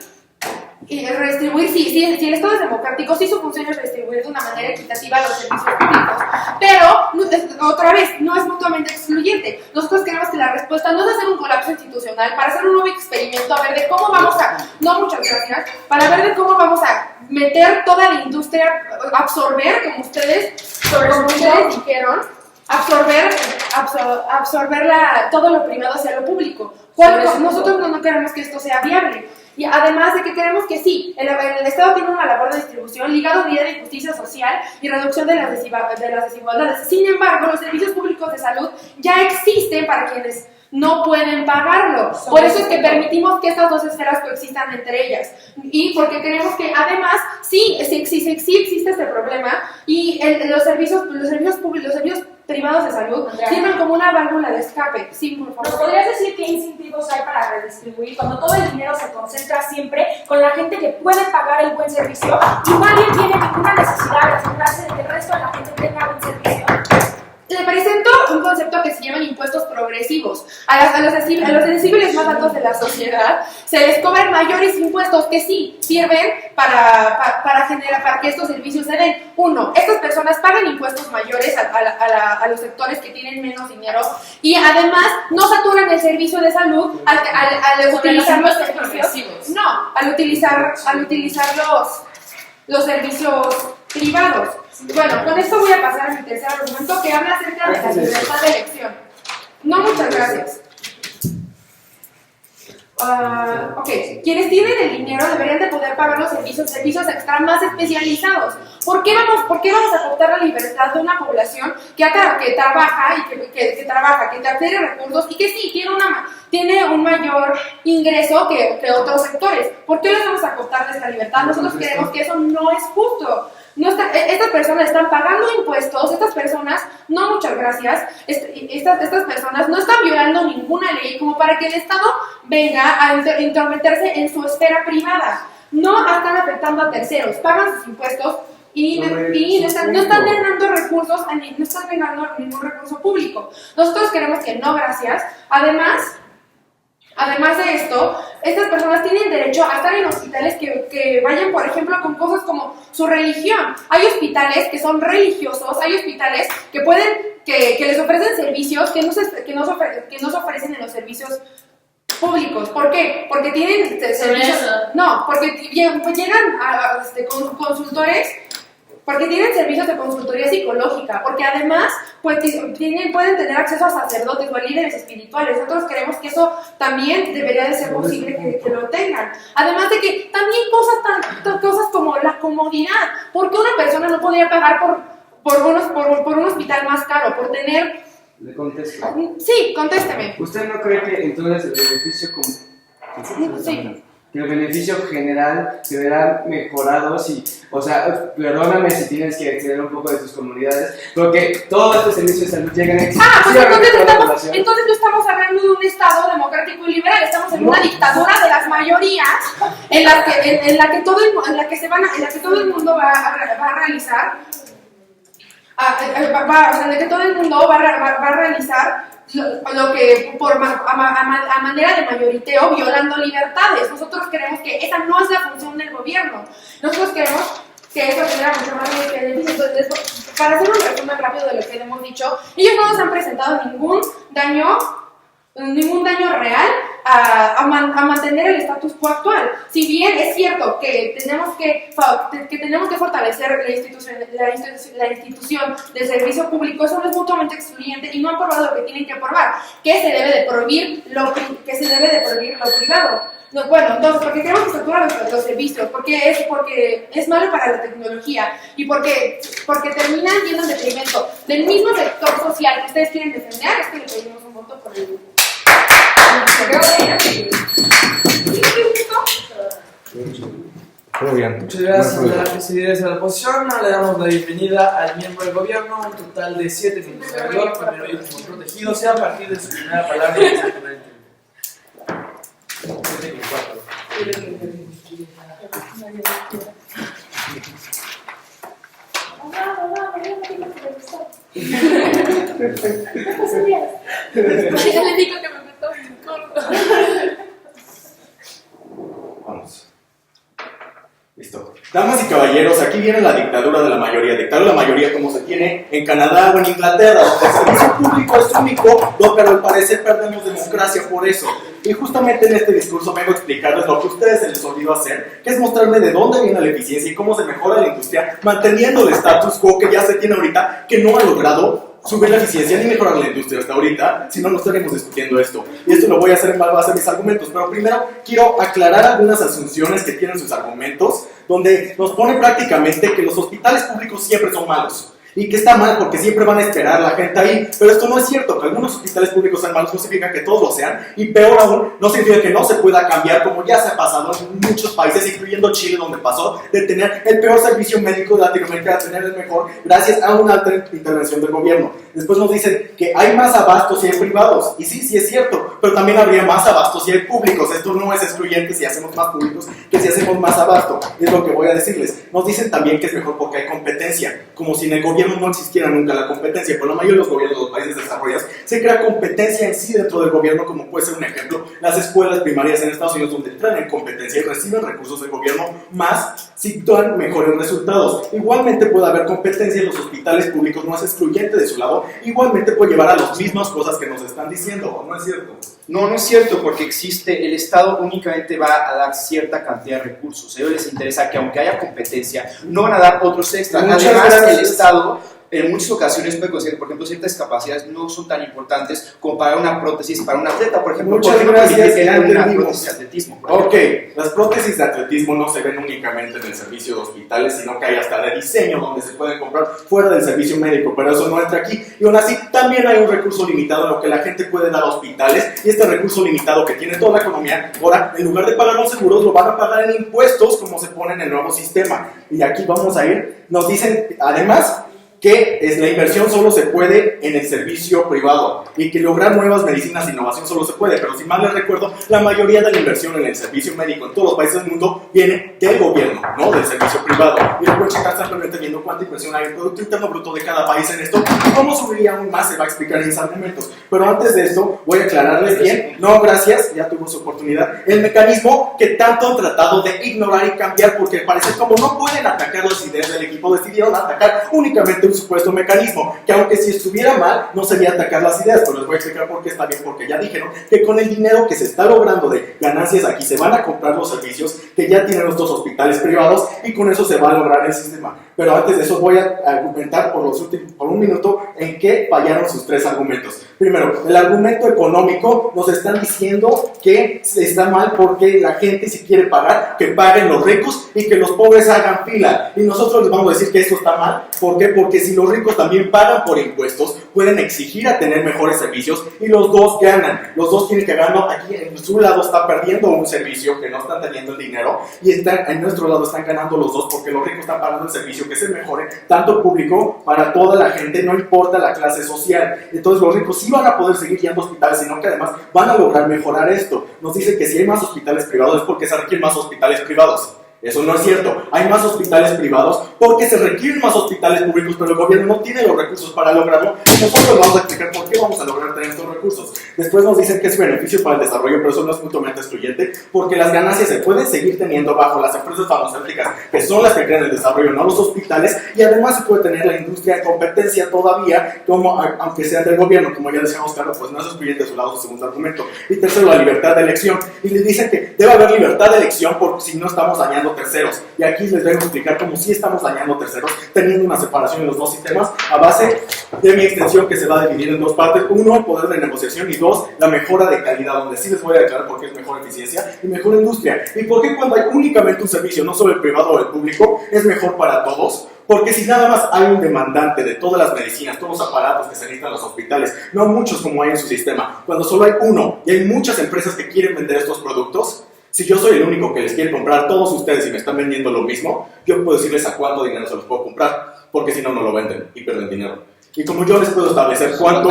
Si el Estado es democrático, sí, su función es redistribuir de una manera equitativa los servicios públicos, pero otra vez no es mutuamente excluyente. Nosotros queremos que la respuesta no es hacer un colapso institucional para hacer un nuevo experimento, a ver de cómo vamos a, no, muchas gracias, para ver de cómo vamos a meter toda la industria, absorber, como ustedes dijeron, absorber todo lo privado hacia lo público. Nosotros no queremos que esto sea viable. Y además de que queremos que sí, el Estado tiene una labor de distribución ligado a la justicia social y reducción de las desigualdades. Sin embargo, los servicios públicos de salud ya existen para quienes no pueden pagarlo. Por eso es que permitimos que estas dos esferas coexistan entre ellas. Y porque creemos que además sí existe este problema, y los servicios privados de salud sirven como una válvula de escape. Sí, por favor. ¿Nos podrías decir qué incentivos hay para redistribuir cuando todo el dinero se concentra siempre con la gente que puede pagar el buen servicio y nadie tiene ninguna necesidad de asegurarse de que el resto de la gente tenga buen servicio? presento un concepto que se llaman impuestos progresivos. A los decibeles más altos de la sociedad se les cobran mayores impuestos que sí sirven para que estos servicios se den. Uno, estas personas pagan impuestos mayores a los sectores que tienen menos dinero y además no saturan el servicio de salud al utilizar los servicios. No, al utilizar los servicios privados. Bueno, con esto voy a pasar a mi tercer argumento que habla acerca de la libertad de elección. No, muchas gracias. Ok, quienes tienen el dinero deberían de poder pagar los servicios extra más especializados. ¿Por qué vamos a cortar la libertad de una población que trabaja y que adquiere recursos y que sí tiene un mayor ingreso que otros sectores? ¿Por qué les vamos a cortar esta libertad? Nosotros creemos que eso no es justo. Estas personas están pagando impuestos, estas personas, no, muchas gracias, estas personas no están violando ninguna ley como para que el Estado venga a intrometerse en su esfera privada. No están afectando a terceros, pagan sus impuestos y no están drenando recursos, no están drenando ningún recurso público. Nosotros queremos que no, gracias. Además de esto, estas personas tienen derecho a estar en hospitales que vayan, por ejemplo, con cosas como su religión. Hay hospitales que son religiosos, hay hospitales que les ofrecen servicios que no se ofrecen en los servicios públicos. ¿Por qué? Porque tienen servicios. No, porque llegan con consultores. Porque tienen servicios de consultoría psicológica, porque además pueden tener acceso a sacerdotes o a líderes espirituales. Nosotros creemos que eso también debería de ser posible que lo tengan. Además de que también cosas como la comodidad. ¿Por qué una persona no podría pagar por un hospital más caro? Por tener... ¿Le contesto? Sí, contésteme. ¿Usted no cree que entonces el beneficio Sí. Que el beneficio general se verá mejorado perdóname si tienes que exceder un poco de tus comunidades, porque todos estos servicios de salud llegan entonces no estamos hablando de un Estado democrático y liberal, estamos en una dictadura de las mayorías en la que todo el mundo va a realizar lo que a manera de mayoriteo, violando libertades. Nosotros creemos que esa no es la función del gobierno. Nosotros creemos que eso genera mucho más beneficios. Entonces, para hacer un resumen rápido de lo que hemos dicho, ellos no nos han presentado ningún daño real a mantener el status quo actual. Si bien es cierto que tenemos que fortalecer la institución del servicio público, eso no es mutuamente excluyente y no han probado lo que tienen que probar, que se debe de prohibir lo privado. No, bueno, entonces, porque queremos que saturar los servicios, porque es malo para la tecnología y porque terminan yendo en detrimento del mismo sector social que ustedes quieren defender. Es que le pedimos un voto por el... Todo bien. Muchas gracias a las presidencias de la oposición. Le damos la bienvenida al miembro del gobierno. Un total de 7 minutos de rigor, primero y último protegido, sea a partir de su primera palabra. Ya le digo que me meto en corto. Vamos. Listo. Damas y caballeros, aquí viene la dictadura de la mayoría. Dictadura de la mayoría como se tiene en Canadá o en Inglaterra, donde el servicio público es único, pero al parecer perdemos democracia por eso. Y justamente en este discurso vengo a explicarles lo que a ustedes se les olvidó hacer, que es mostrarme de dónde viene la eficiencia y cómo se mejora la industria, manteniendo el status quo que ya se tiene ahorita, que no ha logrado subir la eficiencia ni mejorar la industria hasta ahorita, si no, no estaremos discutiendo esto. Y esto lo voy a hacer en base a mis argumentos, pero primero quiero aclarar algunas asunciones que tienen sus argumentos, donde nos pone prácticamente que los hospitales públicos siempre son malos. Y que está mal porque siempre van a esperar a la gente ahí, pero esto no es cierto. Que algunos hospitales públicos sean malos no significa que todos lo sean, y peor aún, no significa que no se pueda cambiar, como ya se ha pasado en muchos países, incluyendo Chile, donde pasó de tener el peor servicio médico de Latinoamérica a tener el mejor gracias a una alta intervención del gobierno. Después nos dicen que hay más abastos si hay privados, y sí, sí es cierto, pero también habría más abastos si hay públicos. Esto no es excluyente si hacemos más públicos que si hacemos más abasto, es lo que voy a decirles. Nos dicen también que es mejor porque hay competencia, como si en el gobierno gobierno no existiera nunca la competencia. Por la mayoría de los gobiernos de los países desarrollados se crea competencia en sí dentro del gobierno, como puede ser un ejemplo las escuelas primarias en Estados Unidos, donde entran en competencia y reciben recursos del gobierno, más si dan mejores resultados. Igualmente puede haber competencia en los hospitales públicos, no es excluyente de su lado, igualmente puede llevar a las mismas cosas que nos están diciendo, ¿no es cierto? No, no es cierto, porque el Estado únicamente va a dar cierta cantidad de recursos. A ellos les interesa que aunque haya competencia, no van a dar otros extras. Además, el Estado en muchas ocasiones puede considerar, por ejemplo, ciertas capacidades no son tan importantes como para una prótesis para un atleta, por ejemplo. Muchas ¿por qué no gracias, permitir ya una entendimos. prótesis de atletismo? Ok, las prótesis de atletismo no se ven únicamente en el servicio de hospitales, sino que hay hasta de diseño donde se pueden comprar fuera del servicio médico, pero eso no entra aquí. Y aún así, también hay un recurso limitado en lo que la gente puede dar a hospitales, y este recurso limitado que tiene toda la economía, ahora, en lugar de pagar los seguros, lo van a pagar en impuestos, como se pone en el nuevo sistema. Y aquí vamos a ir, nos dicen, además, que la inversión solo se puede en el servicio privado y que lograr nuevas medicinas e innovación solo se puede, pero si mal les recuerdo, la mayoría de la inversión en el servicio médico en todos los países del mundo viene del gobierno, no del servicio privado. Y lo pueden checar simplemente viendo cuánta inversión hay en el Producto Interno Bruto de cada país en esto. Cómo subiría aún más se va a explicar en esos momentos. Pero antes de esto, voy a aclararles bien, no gracias, ya tuvo su oportunidad, el mecanismo que tanto han tratado de ignorar y cambiar, porque parece como no pueden atacar las ideas del equipo, decidieron atacar únicamente un supuesto mecanismo, que aunque si estuviera mal, no sería atacar las ideas, pero les voy a explicar por qué está bien, porque ya dijeron que con el dinero que se está logrando de ganancias aquí, se van a comprar los servicios que ya tienen nuestros hospitales privados, y con eso se va a lograr el sistema. Pero antes de eso voy a argumentar por un minuto en qué fallaron sus tres argumentos. Primero, el argumento económico, nos están diciendo que está mal porque la gente si quiere pagar, que paguen los ricos y que los pobres hagan fila. Y nosotros les vamos a decir que esto está mal. ¿Por qué? Porque si los ricos también pagan por impuestos, pueden exigir a tener mejores servicios y los dos ganan. Los dos tienen que ganar. Aquí en su lado está perdiendo un servicio que no están teniendo el dinero, y en nuestro lado están ganando los dos porque los ricos están pagando el servicio que se mejore, tanto público para toda la gente, no importa la clase social. Entonces los ricos sí van a poder seguir yendo a hospitales, sino que además van a lograr mejorar esto. Nos dice que si hay más hospitales privados es porque se requieren más hospitales privados. Eso no es cierto. Hay más hospitales privados porque se requieren más hospitales públicos, pero el gobierno no tiene los recursos para lograrlo. Nosotros vamos a explicar por qué vamos a lograr tener estos recursos. Después nos dicen que es beneficio para el desarrollo, pero eso no es mutuamente excluyente, porque las ganancias se pueden seguir teniendo bajo las empresas farmacéuticas, que son las que crean el desarrollo, no los hospitales, y además se puede tener la industria de competencia todavía, como, aunque sea del gobierno, como ya decíamos, claro, pues no es excluyente de su lado, su segundo argumento. Y tercero, la libertad de elección. Y les dicen que debe haber libertad de elección porque si no estamos dañando terceros. Y aquí les vengo a explicar cómo sí estamos dañando terceros, teniendo una separación en los dos sistemas a base de mi extensión, que se va a dividir en dos partes. Uno, el poder de negociación, y dos, la mejora de calidad, donde sí les voy a declarar por qué es mejor eficiencia y mejor industria. Y por qué cuando hay únicamente un servicio, no solo el privado o el público, es mejor para todos. Porque si nada más hay un demandante de todas las medicinas, todos los aparatos que se necesitan en los hospitales, no muchos como hay en su sistema, cuando solo hay uno y hay muchas empresas que quieren vender estos productos, si yo soy el único que les quiere comprar, todos ustedes, y me están vendiendo lo mismo, yo puedo decirles a cuánto dinero se los puedo comprar, porque si no, no lo venden y pierden dinero. Y como yo les puedo establecer cuánto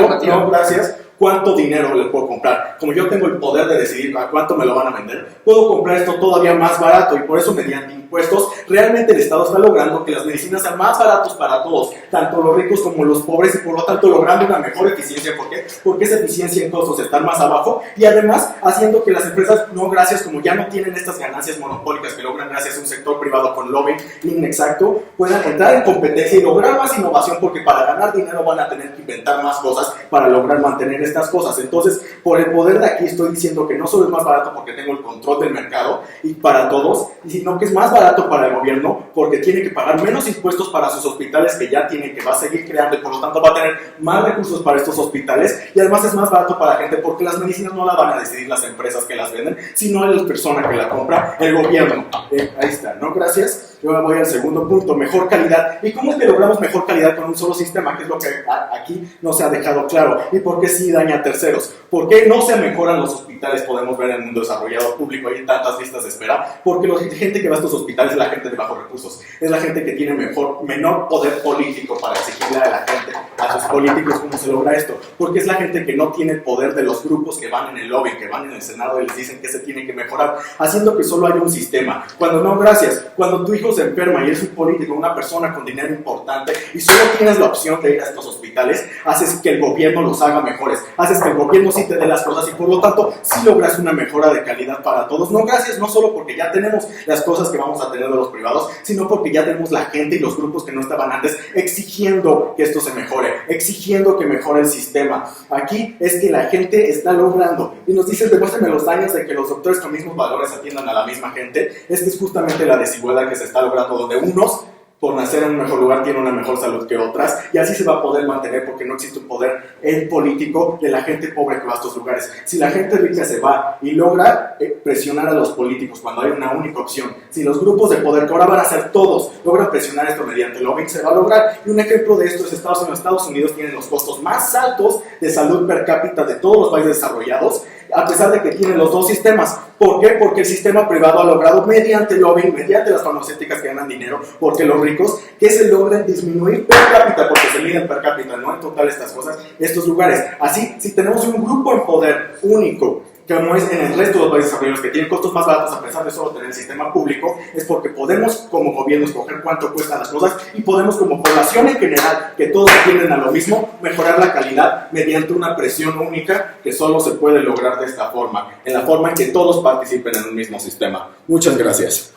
dinero les puedo comprar, como yo tengo el poder de decidir a cuánto me lo van a vender, puedo comprar esto todavía más barato, y por eso mediante impuestos, realmente el Estado está logrando que las medicinas sean más baratos para todos, tanto los ricos como los pobres, y por lo tanto logrando una mejor eficiencia. ¿Por qué? Porque esa eficiencia en costos está más abajo, y además haciendo que las empresas, no gracias, como ya no tienen estas ganancias monopólicas que logran gracias a un sector privado con lobby inexacto, puedan entrar en competencia y lograr más innovación, porque para ganar dinero van a tener que inventar más cosas para lograr mantener estas cosas. Entonces, por el poder de aquí estoy diciendo que no solo es más barato porque tengo el control del mercado y para todos, sino que es más barato para el gobierno porque tiene que pagar menos impuestos para sus hospitales que ya tiene, que va a seguir creando, y por lo tanto va a tener más recursos para estos hospitales, y además es más barato para la gente porque las medicinas no las van a decidir las empresas que las venden, sino la persona que la compra, el gobierno. Ahí está, ¿no? Gracias. Yo voy al segundo punto, mejor calidad. ¿Y cómo es que logramos mejor calidad con un solo sistema? Que es lo que aquí no se ha dejado claro. ¿Y por qué sí daña a terceros? ¿Por qué no se mejoran los hospitales? Podemos ver en el mundo desarrollado público, hay tantas listas de espera, porque la gente que va a estos hospitales es la gente de bajos recursos, es la gente que tiene menor poder político para exigirle a la gente, a sus políticos cómo se logra esto, porque es la gente que no tiene el poder de los grupos que van en el lobby, que van en el Senado y les dicen que se tiene que mejorar, haciendo que solo haya un sistema. Cuando no, gracias, cuando tu hijo se enferma y eres un político, una persona con dinero importante y solo tienes la opción de ir a estos hospitales, haces que el gobierno los haga mejores, haces que el gobierno sí te dé las cosas y por lo tanto sí logras una mejora de calidad para todos. No, gracias, no solo porque ya tenemos las cosas que vamos a tener de los privados, sino porque ya tenemos la gente y los grupos que no estaban antes exigiendo que esto se mejore, exigiendo que mejore el sistema. Aquí es que la gente está logrando, y nos dicen, demuéstrenme los años de que los doctores con mismos valores atiendan a la misma gente. Es que es justamente la desigualdad que se está logrando, donde unos, por nacer en un mejor lugar, tienen una mejor salud que otras, y así se va a poder mantener porque no existe un poder político de la gente pobre que va a estos lugares. Si la gente rica se va y logra presionar a los políticos cuando hay una única opción, si los grupos de poder, que ahora van a ser todos, logran presionar esto mediante lobbying, se va a lograr. Y un ejemplo de esto es Estados Unidos. Estados Unidos tiene los costos más altos de salud per cápita de todos los países desarrollados, a pesar de que tienen los dos sistemas. ¿Por qué? Porque el sistema privado ha logrado, mediante el lobbying, mediante las farmacéuticas que ganan dinero, porque los ricos, que se logran disminuir per cápita, porque se miden per cápita, no en total estas cosas, estos lugares. Así, si tenemos un grupo en poder único, como es en el resto de los países desarrollados que tienen costos más baratos a pesar de solo tener el sistema público, es porque podemos como gobierno escoger cuánto cuestan las cosas y podemos como población en general, que todos atienden a lo mismo, mejorar la calidad mediante una presión única que solo se puede lograr de esta forma, en la forma en que todos participen en un mismo sistema. Muchas gracias.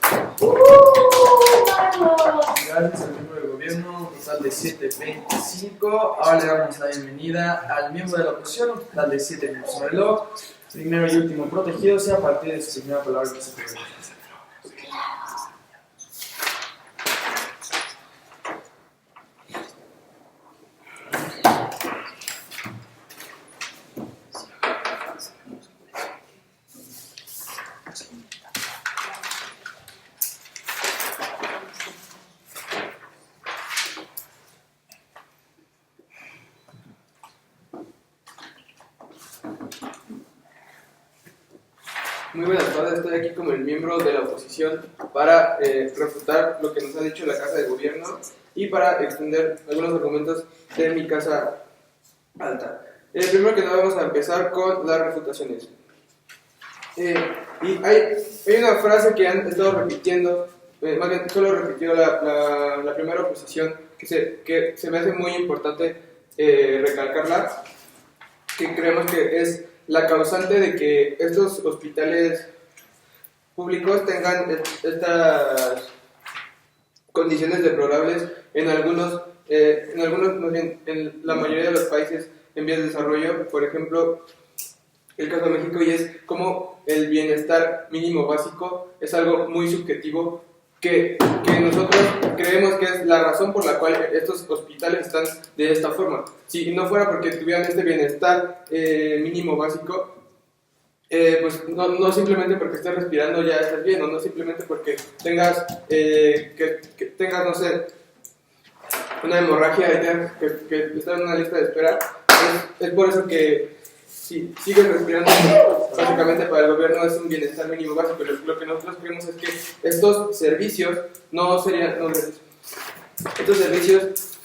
Gracias al miembro del gobierno, un total de 7:25. Ahora le damos la bienvenida al miembro de la oposición, un total de 7 minutos en el reloj. Primero y último protegido, sea a partir de su primera palabra que se puede. Muy buenas tardes, estoy aquí como el miembro de la oposición para refutar lo que nos ha dicho la Casa de Gobierno y para extender algunos argumentos de mi Casa Alta. Primero que nada vamos a empezar con las refutaciones. Y hay una frase que han estado repitiendo, más bien solo repitió la primera oposición, que se me hace muy importante recalcarla, que creemos que es la causante de que estos hospitales públicos tengan estas condiciones deplorables en la mayoría de los países en vías de desarrollo. Por ejemplo, el caso de México, y es como el bienestar mínimo básico es algo muy subjetivo que nosotros creemos que es la razón por la cual estos hospitales están de esta forma. Si no fuera porque tuvieran este bienestar mínimo básico, pues no simplemente porque estés respirando ya estás bien, o no simplemente porque tengas, que tengas, no sé, una hemorragia y tengas que estar en una lista de espera. Es por eso que si sigues respirando, básicamente para el gobierno es un bienestar mínimo básico. Lo que nosotros creemos es que estos servicios no serían... estos servicios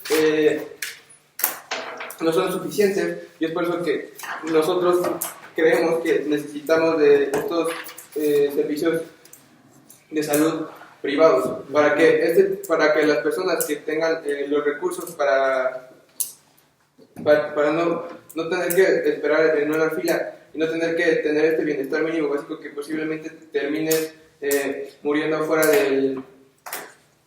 no son suficientes, y es por eso que nosotros creemos que necesitamos de estos servicios de salud privados para que las personas que tengan los recursos para no tener que esperar en una fila y no tener que tener este bienestar mínimo básico, que posiblemente termines muriendo fuera del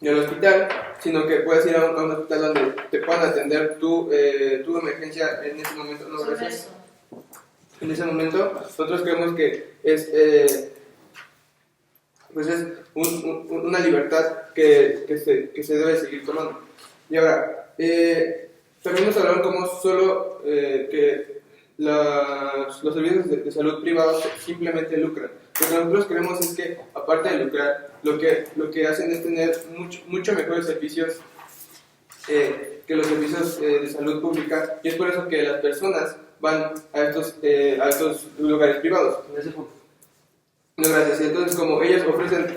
hospital, sino que puedes ir a un hospital donde te puedan atender tu emergencia en ese momento. No, gracias. En ese momento nosotros creemos que es una libertad que se debe seguir tomando. Y ahora, también nos hablaron como solo que los servicios de salud privados simplemente lucran. Lo que nosotros creemos es que, aparte de lucrar, lo que hacen es tener mucho mejores servicios que los servicios de salud pública, y es por eso que las personas van a estos lugares privados. En ese punto. No, gracias. Entonces, como ellos ofrecen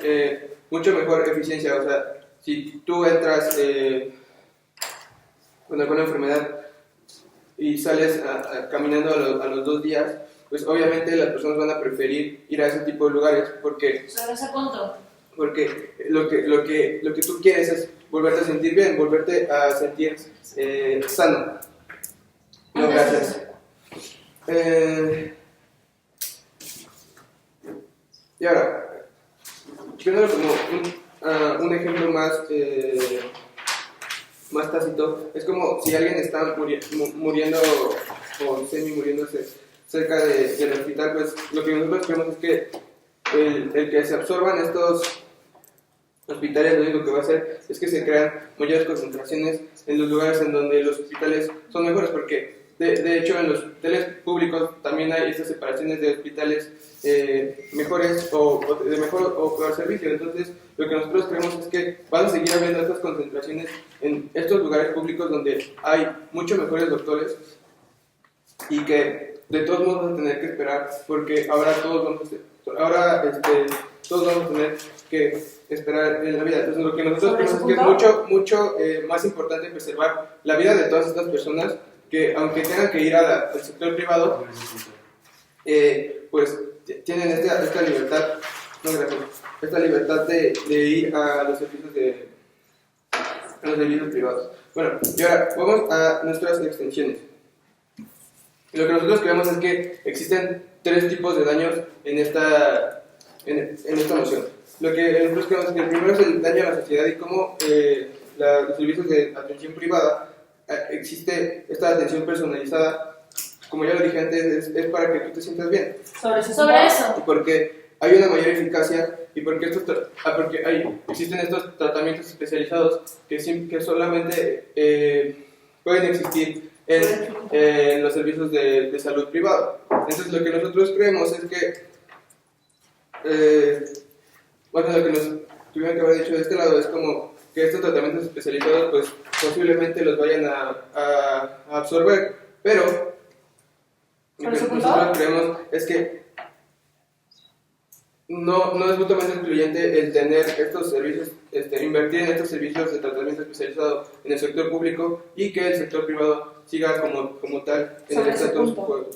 mucho mejor eficiencia, o sea, si tú entras con alguna enfermedad y sales caminando a los 2 días, pues obviamente las personas van a preferir ir a ese tipo de lugares porque Sobre ese punto. lo que tú quieres es volverte a sentir bien, volverte a sentir sano. No, gracias. Y ahora, viéndolo como un ejemplo más tácito, es como si alguien está muriendo o semi-muriéndose cerca del hospital, pues lo que nosotros queremos es que el que se absorban estos hospitales, lo único que va a hacer es que se crean mayores concentraciones en los lugares en donde los hospitales son mejores, porque de hecho en los hospitales públicos también hay estas separaciones de hospitales mejores o de mejor o peor servicio. Entonces lo que nosotros creemos es que van a seguir habiendo estas concentraciones en estos lugares públicos donde hay mucho mejores doctores y que de todos modos vamos a tener que esperar, porque ahora todos vamos a tener que esperar en la vida. Entonces lo que nosotros creemos es que es mucho más importante preservar la vida de todas estas personas, que aunque tengan que ir al sector privado, pues tienen esta libertad, esta libertad de ir a los servicios privados. Bueno, y ahora vamos a nuestras extensiones. Lo que nosotros creemos es que existen 3 tipos de daños en esta moción. Lo que nosotros creemos es que el primero es el daño a la sociedad y cómo los servicios de atención privada existe esta atención personalizada, como ya lo dije antes, es para que tú te sientas bien. Sobre eso. Y porque hay una mayor eficacia y porque existen estos tratamientos especializados que solamente pueden existir en los servicios de salud privado. Entonces lo que nosotros creemos es que lo que nos tuvieron que haber dicho de este lado es como que estos tratamientos especializados pues posiblemente los vayan a absorber, pero lo que nosotros creemos es que no es mutuamente excluyente el tener estos servicios, invertir en estos servicios de tratamiento especializado en el sector público y que el sector privado siga como tal en el estatus quo.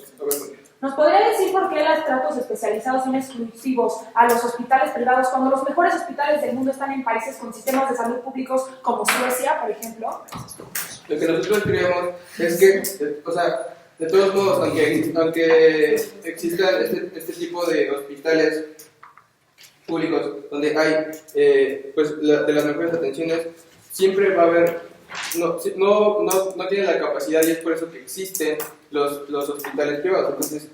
¿Nos podría decir por qué los tratos especializados son exclusivos a los hospitales privados cuando los mejores hospitales del mundo están en países con sistemas de salud públicos como Suecia, por ejemplo? Lo que nosotros creemos es que, de todos modos, aunque existan este tipo de hospitales públicos donde hay de las mejores atenciones, siempre va a haber, no tienen la capacidad, y es por eso que existen los hospitales privados. Entonces,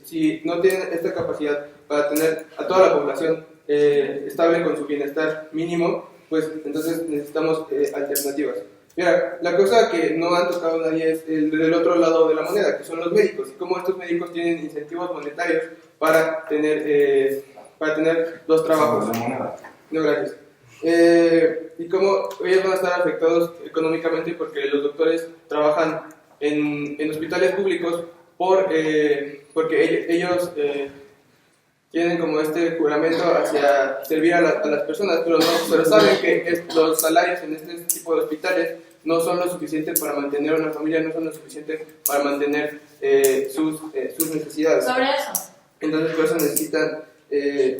si no tienen esta capacidad para tener a toda la población estable con su bienestar mínimo, pues entonces necesitamos alternativas. Mira, la cosa que no han tocado nadie es el del otro lado de la moneda, que son los médicos, y cómo estos médicos tienen incentivos monetarios para tener dos trabajos. No, gracias. Y cómo ellos van a estar afectados económicamente porque los doctores trabajan en hospitales públicos porque ellos tienen como este juramento hacia servir a las personas, pero saben que los salarios en este tipo de hospitales no son lo suficiente para mantener una familia, no son lo suficiente para mantener sus necesidades. Sobre eso. Entonces por eso necesitan de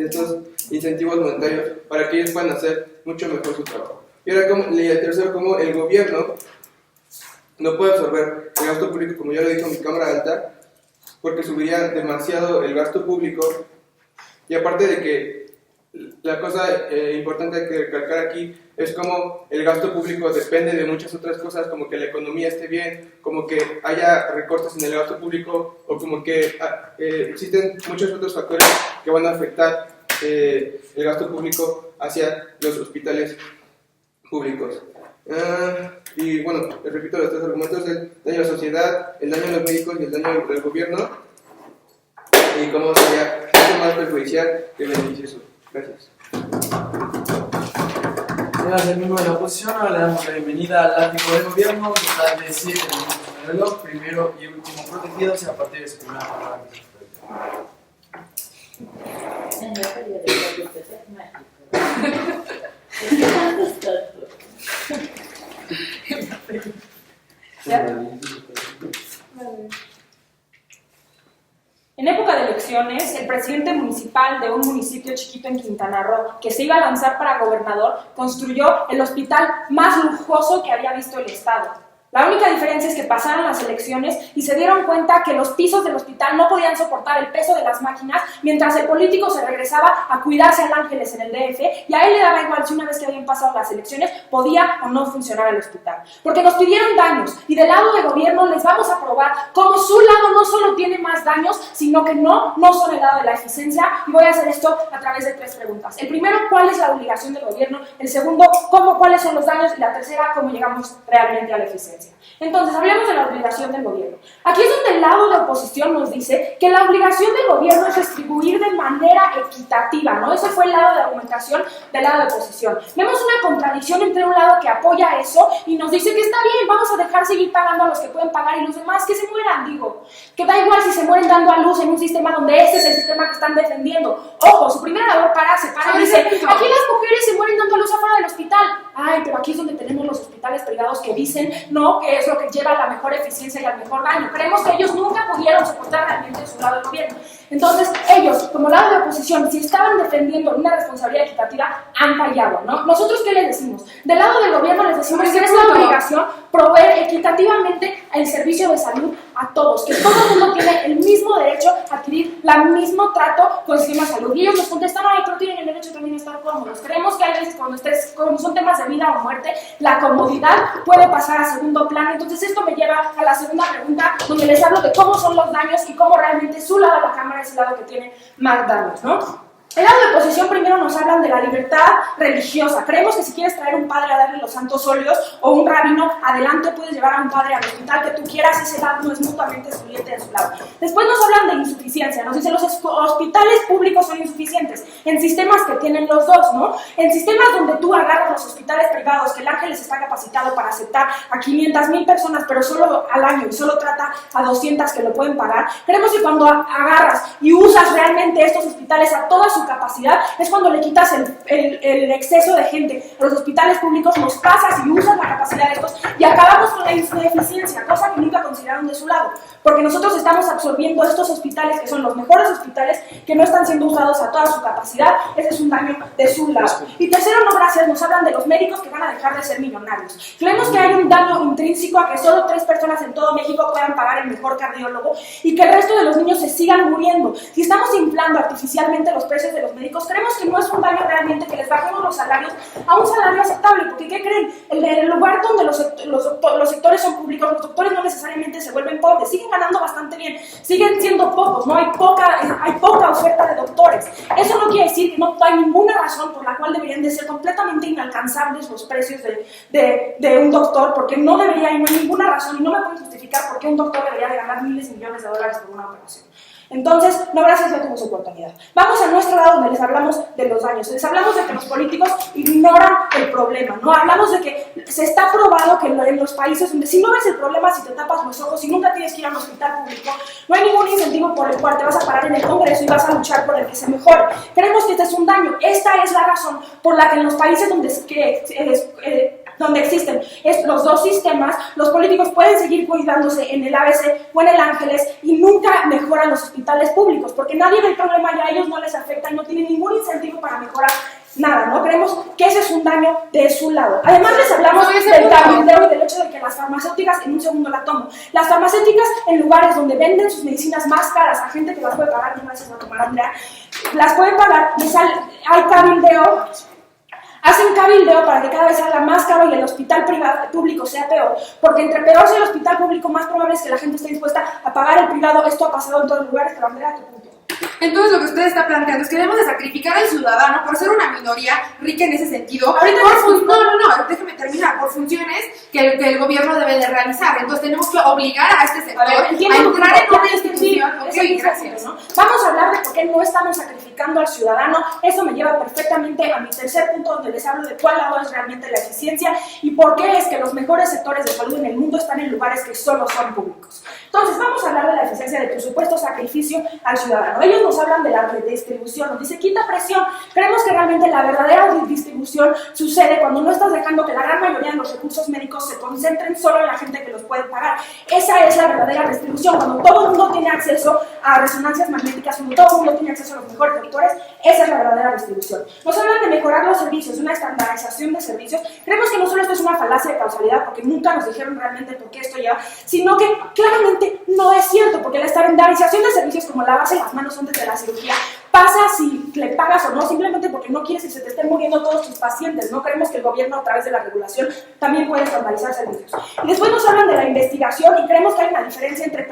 estos incentivos monetarios para que ellos puedan hacer mucho mejor su trabajo. Y ahora, el tercero, como el gobierno no puede absorber el gasto público, como ya lo dijo mi cámara alta, porque subiría demasiado el gasto público. Y aparte de que la cosa importante que recalcar aquí es como el gasto público depende de muchas otras cosas, como que la economía esté bien, como que haya recortes en el gasto público, o como que existen muchos otros factores que van a afectar el gasto público hacia los hospitales públicos. Y bueno, les repito los 3 argumentos: el daño a la sociedad, el daño a los médicos y el daño al gobierno, y cómo sería mucho más perjudicial que beneficioso. Gracias. Gracias al miembro de la oposición. Ahora le damos la bienvenida al árbitro del gobierno, un total de 7 minutos en el reloj, primero y último protegidos, y a partir de su primera palabra. En época de elecciones, el presidente municipal de un municipio chiquito en Quintana Roo, que se iba a lanzar para gobernador, construyó el hospital más lujoso que había visto el estado. La única diferencia es que pasaron las elecciones y se dieron cuenta que los pisos del hospital no podían soportar el peso de las máquinas, mientras el político se regresaba a cuidarse al Ángeles en el DF, y a él le daba igual si una vez que habían pasado las elecciones podía o no funcionar el hospital. Porque nos pidieron daños, y del lado de gobierno les vamos a probar cómo su lado no solo tiene más daños, sino que no son el lado de la eficiencia, y voy a hacer esto a través de 3 preguntas. El primero, ¿cuál es la obligación del gobierno? El segundo, ¿cuáles son los daños? Y la tercera, ¿cómo llegamos realmente a la eficiencia? Entonces, hablemos de la obligación del gobierno. Aquí es donde el lado de oposición nos dice que la obligación del gobierno es distribuir de manera equitativa, ¿no? Ese fue el lado de argumentación del lado de oposición. Vemos una contradicción entre un lado que apoya eso y nos dice que está bien, vamos a dejar seguir pagando a los que pueden pagar y los demás que se mueran, digo. Que da igual si se mueren dando a luz en un sistema donde este es el sistema que están defendiendo. Ojo, su primera labor se para y dice, aquí las mujeres se mueren dando a luz afuera del hospital. Ay, pero aquí es donde tenemos los hospitales privados que dicen, no, que es lo que lleva a la mejor eficiencia y al mejor daño. Creemos que ellos nunca pudieron soportar realmente su lado del gobierno. Entonces, ellos, como lado de oposición, si estaban defendiendo una responsabilidad equitativa, han fallado, ¿no? ¿Nosotros qué les decimos? Del lado del gobierno les decimos que es la obligación proveer equitativamente el servicio de salud a todos, que todo el mundo tiene el mismo derecho a adquirir el mismo trato con el sistema de salud. Y ellos nos contestan, ay, pero tienen el derecho también a estar cómodos. Creemos que hay veces cuando son temas de vida o muerte, la comodidad puede pasar a segundo plano. Entonces esto me lleva a la segunda pregunta, donde les hablo de cómo son los daños y cómo realmente su lado de la cámara es el lado que tiene más daños, ¿no? El lado de oposición primero nos hablan de la libertad religiosa. Creemos que si quieres traer un padre a darle los santos óleos o un rabino, adelante, puedes llevar a un padre al hospital que tú quieras, ese lado no es mutuamente excluyente de su lado. Después nos hablan de insuficiencia, nos dicen los hospitales públicos son insuficientes, en sistemas que tienen los dos, ¿no? En sistemas donde tú agarras los hospitales privados, que el Ángeles está capacitado para aceptar a 500,000 personas, pero solo al año, y solo trata a 200 que lo pueden pagar. Creemos que cuando agarras y usas realmente estos hospitales a toda su capacidad, es cuando le quitas el exceso de gente a los hospitales públicos, los pasas y usas la capacidad de estos y acabamos con la ineficiencia, cosa que nunca consideraron de su lado, porque nosotros estamos absorbiendo estos hospitales que son los mejores hospitales que no están siendo usados a toda su capacidad. Ese es un daño de su lado. Y tercero, no gracias, nos hablan de los médicos que van a dejar de ser millonarios. Creemos que hay un daño intrínseco a que solo 3 personas en todo México puedan pagar el mejor cardiólogo y que el resto de los niños se sigan muriendo. Si estamos inflando artificialmente los precios de los médicos, creemos que no es un daño realmente que les bajemos los salarios a un salario aceptable, porque ¿qué creen? En el lugar donde los sectores son públicos, los doctores no necesariamente se vuelven pobres, siguen ganando bastante bien, siguen siendo pocos, no hay poca oferta de doctores. Eso no quiere decir que no hay ninguna razón por la cual deberían de ser completamente inalcanzables los precios de un doctor, porque no debería, y no hay ninguna razón, y no me pueden justificar por qué un doctor debería de ganar miles y millones de dólares por una operación. Entonces, no gracias, no tuvo su oportunidad. Vamos a nuestro lado donde les hablamos de los daños. Les hablamos de que los políticos ignoran el problema, ¿no? Hablamos de que se está probado que en los países donde si no ves el problema, si te tapas los ojos, si nunca tienes que ir a un hospital público, no hay ningún incentivo por el cual te vas a parar en el Congreso y vas a luchar por el que se mejore. Creemos que este es un daño. Esta es la razón por la que en los países donde existen los dos sistemas, los políticos pueden seguir cuidándose en el ABC o en el Ángeles y nunca mejoran los hospitales públicos, porque nadie ve el problema y a ellos no les afecta y no tienen ningún incentivo para mejorar nada, ¿no? Creemos que ese es un daño de su lado. Además les hablamos del cabildeo y del hecho de que las farmacéuticas, en un segundo la tomo, las farmacéuticas en lugares donde venden sus medicinas más caras a gente que las puede pagar, no gracias a tomar Andrea, las pueden pagar, hay cabildeo. Hacen cabildeo para que cada vez salga más caro y el hospital público sea peor, porque entre peor sea el hospital público, más probable es que la gente esté dispuesta a pagar el privado. Esto ha pasado en todos los lugares, pero Andrea, tu punto. Entonces lo que usted está planteando es que debemos de sacrificar al ciudadano por ser una minoría rica en ese sentido. Déjeme terminar, por funciones que el gobierno debe de realizar. Entonces tenemos que obligar a este sector a entrar en una institución. Gracias. ¿No? Vamos a hablar de por qué no estamos sacrificando al ciudadano. Eso me lleva perfectamente a mi tercer punto, donde les hablo de cuál lado es realmente la eficiencia y por qué es que los mejores sectores de salud en el mundo están en lugares que solo son públicos. Entonces vamos a hablar de la eficiencia de tu supuesto sacrificio al ciudadano. Ellos nos hablan de la redistribución, nos dice quita presión. Creemos que realmente la verdadera distribución sucede cuando no estás dejando que la gran mayoría de los recursos médicos se concentren solo en la gente que los puede pagar. Esa es la verdadera distribución, cuando todo el mundo tiene acceso a resonancias magnéticas, cuando todo el mundo tiene acceso a los mejores doctores, esa es la verdadera distribución. Nos hablan de mejorar los servicios, una estandarización de servicios. Creemos que no solo esto es una falacia de causalidad, porque nunca nos dijeron realmente por qué esto lleva, sino que claramente no es cierto, porque la estandarización de servicios, como lavarse las manos antes de la cirugía, pasa si le pagas o no, simplemente porque no quieres que se te estén muriendo todos tus pacientes. No creemos que el gobierno, a través de la regulación, también puede estandarizar servicios. Y después nos hablan de la investigación, y creemos que hay una diferencia entre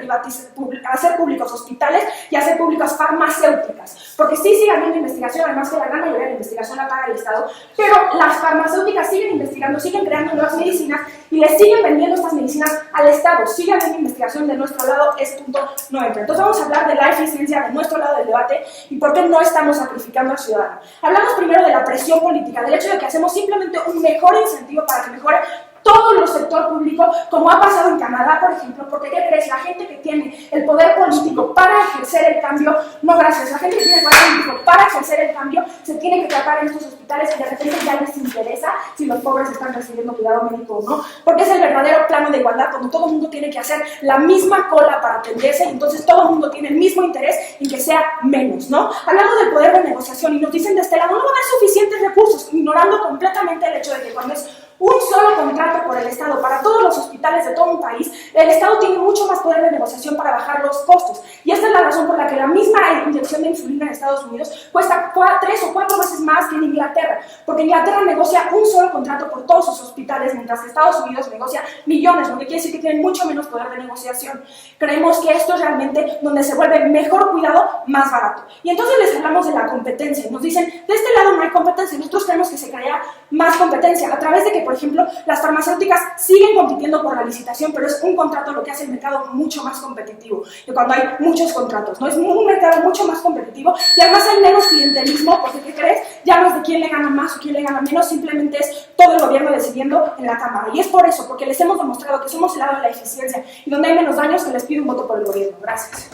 hacer públicos hospitales y hacer públicas farmacéuticas, porque sí sigue habiendo investigación, además que la gran mayoría de la investigación la paga el Estado, pero las farmacéuticas siguen investigando, siguen creando nuevas medicinas y le siguen vendiendo estas medicinas al Estado. Sigue habiendo investigación de nuestro lado, ese punto no entra. Entonces vamos a hablar de la eficiencia de nuestro lado del debate y por qué no estamos sacrificando al ciudadano. Hablamos primero de la presión política, del hecho de que hacemos simplemente un mejor incentivo para que mejore todo el sector público, como ha pasado en Canadá, por ejemplo, porque ¿qué crees? La gente que tiene el poder político para ejercer el cambio, no gracias, la gente que tiene el poder político para ejercer el cambio se tiene que tratar en estos hospitales y de repente ya les interesa si los pobres están recibiendo cuidado médico o no, porque es el verdadero plano de igualdad, cuando todo el mundo tiene que hacer la misma cola para atenderse y entonces todo el mundo tiene el mismo interés en que sea menos, ¿no? Hablamos del poder de negociación y nos dicen de este lado, no va a haber suficientes recursos, ignorando completamente el hecho de que cuando es un solo contrato por el Estado para todos los hospitales de todo un país, el Estado tiene mucho más poder de negociación para bajar los costos. Y esta es la razón por la que la misma inyección de insulina en Estados Unidos cuesta 3 o 4 veces más que en Inglaterra, porque Inglaterra negocia un solo contrato por todos sus hospitales, mientras que Estados Unidos negocia millones, lo que quiere decir que tienen mucho menos poder de negociación. Creemos que esto es realmente donde se vuelve mejor cuidado, más barato. Y entonces les hablamos de la competencia. Nos dicen, de este lado no hay competencia, nosotros creemos que se crea más competencia, a través de que, por ejemplo, las farmacéuticas siguen compitiendo por la licitación, pero es un contrato lo que hace el mercado mucho más competitivo que cuando hay muchos contratos, ¿no? Es un mercado mucho más competitivo y además hay menos clientelismo, porque ¿qué crees? Ya no es de quién le gana más o quién le gana menos, simplemente es todo el gobierno decidiendo en la Cámara. Y es por eso, porque les hemos demostrado que somos el lado de la eficiencia y donde hay menos daños, que les pido un voto por el gobierno. Gracias.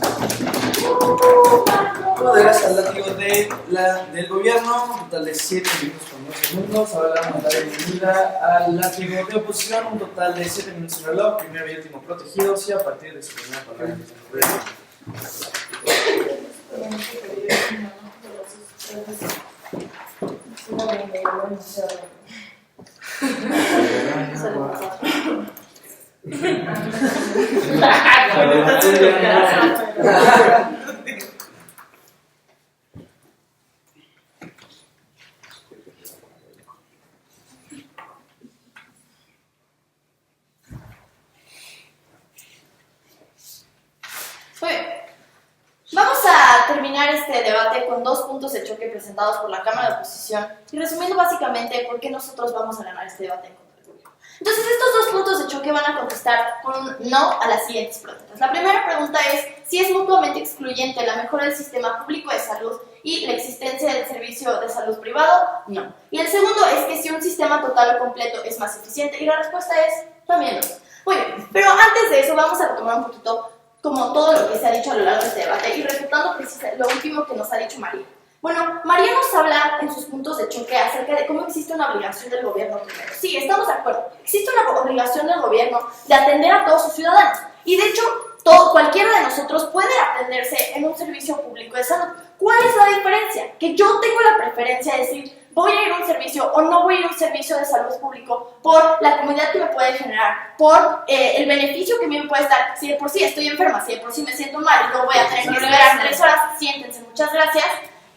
Bueno, gracias al látigo del gobierno, un total de 7 minutos con 2 segundos. Ahora le damos la bienvenida al látigo de oposición, un total de 7 minutos en reloj, primero y último protegidos, y a partir de su primera palabra. Vamos a terminar este debate con 2 puntos de choque presentados por la Cámara de Oposición y resumiendo básicamente por qué nosotros vamos a ganar este debate en contra del gobierno. Entonces, estos 2 puntos de choque van a contestar con un no a las siguientes preguntas. La primera pregunta es si es mutuamente excluyente la mejora del sistema público de salud y la existencia del servicio de salud privado. No. Y el segundo es que si un sistema total o completo es más eficiente, y la respuesta es también no. Muy bien, pero antes de eso vamos a retomar un poquito como todo lo que se ha dicho a lo largo de este debate y refutando lo último que nos ha dicho María. Bueno, María nos habla en sus puntos de choque acerca de cómo existe una obligación del gobierno primero. Sí, estamos de acuerdo. Existe una obligación del gobierno de atender a todos sus ciudadanos. Y de hecho, cualquiera de nosotros puede atenderse en un servicio público de salud. ¿Cuál es la diferencia? Que yo tengo la preferencia de decir, voy a ir a un servicio o no voy a ir a un servicio de salud público por la comodidad que me puede generar, por el beneficio que me puede dar. Si de por sí estoy enferma, si de por sí me siento mal y no voy a tener que esperar 3 horas, siéntense, muchas gracias,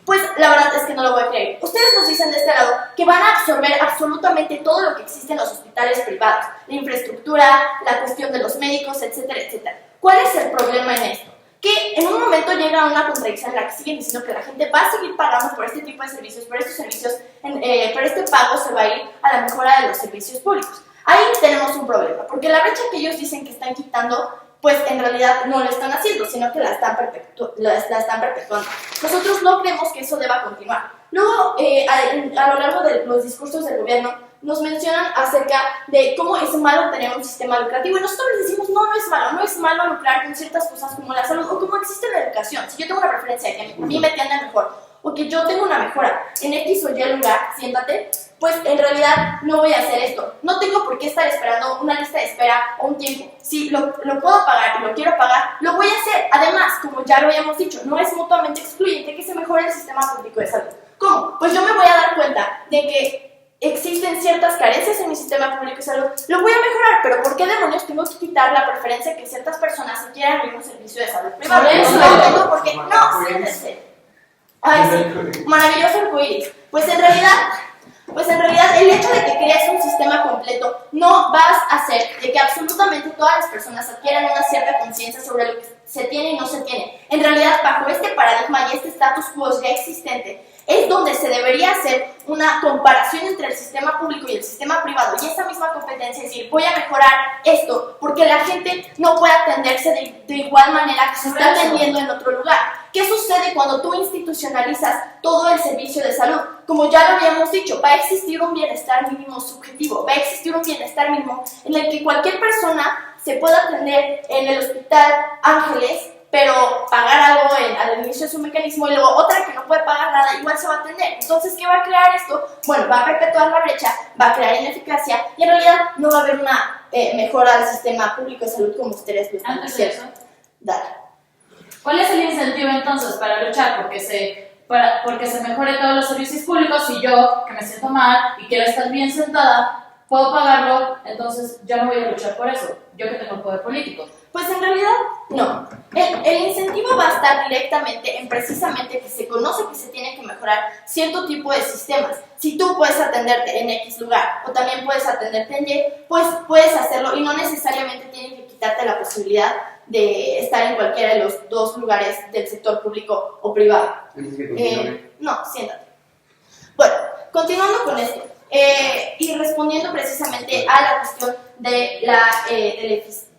pues la verdad es que no lo voy a creer. Ustedes nos dicen de este lado que van a absorber absolutamente todo lo que existe en los hospitales privados, la infraestructura, la cuestión de los médicos, etcétera, etcétera. ¿Cuál es el problema en esto? Que en un momento llega a una contradicción en la que siguen diciendo que la gente va a seguir pagando por este tipo de servicios, por estos servicios, pero este pago se va a ir a la mejora de los servicios públicos. Ahí tenemos un problema, porque la brecha que ellos dicen que están quitando, pues en realidad no lo están haciendo, sino que la están perpetuando. Nosotros no creemos que eso deba continuar. Luego, a lo largo de los discursos del gobierno, nos mencionan acerca de cómo es malo tener un sistema lucrativo y nosotros les decimos no es malo lucrar con ciertas cosas como la salud o como existe la educación. Si yo tengo una preferencia de que a mí me atiendan mejor o que yo tengo una mejora en X o Y lugar, siéntate, pues en realidad no voy a hacer esto. No tengo por qué estar esperando una lista de espera o un tiempo. Si lo puedo pagar y lo quiero pagar, lo voy a hacer. Además, como ya lo habíamos dicho, no es mutuamente excluyente que se mejore el sistema público de salud. ¿Cómo? Pues yo me voy a dar cuenta de que existen ciertas carencias en mi sistema público de salud, lo voy a mejorar, pero ¿por qué demonios tengo que quitar la preferencia que ciertas personas se quieran ir a un servicio de salud privado? No tengo por qué. No, siéntese. Ay, sí, maravilloso arcoíris. Pues en realidad el hecho de que crees un sistema completo no vas a hacer de que absolutamente todas las personas adquieran una cierta conciencia sobre lo que se tiene y no se tiene. En realidad, bajo este paradigma y este status quo ya existente, es donde se debería hacer una comparación entre el sistema público y el sistema privado y esa misma competencia, es decir, voy a mejorar esto porque la gente no puede atenderse de igual manera que se está atendiendo en otro lugar. ¿Qué sucede cuando tú institucionalizas todo el servicio de salud? Como ya lo habíamos dicho, va a existir un bienestar mínimo subjetivo, va a existir un bienestar mínimo en el que cualquier persona se pueda atender en el Hospital Ángeles, pero pagar algo al inicio de su mecanismo y luego otra que no puede pagar nada, igual se va a atender. Entonces, ¿qué va a crear esto? Bueno, va a perpetuar la brecha, va a crear ineficacia y en realidad no va a haber una mejora del sistema público de salud como ustedes lo están diciendo. Dale. ¿Cuál es el incentivo entonces para luchar porque se mejore todos los servicios públicos? Si yo, que me siento mal y quiero estar bien sentada, puedo pagarlo, entonces yo no voy a luchar por eso, yo que tengo poder político. Pues en realidad, no. El incentivo va a estar directamente en precisamente que se conoce que se tiene que mejorar cierto tipo de sistemas. Si tú puedes atenderte en X lugar o también puedes atenderte en Y, pues puedes hacerlo y no necesariamente tienen que quitarte la posibilidad de estar en cualquiera de los dos lugares del sector público o privado. No, siéntate. Bueno, continuando con esto. Y respondiendo precisamente a la cuestión de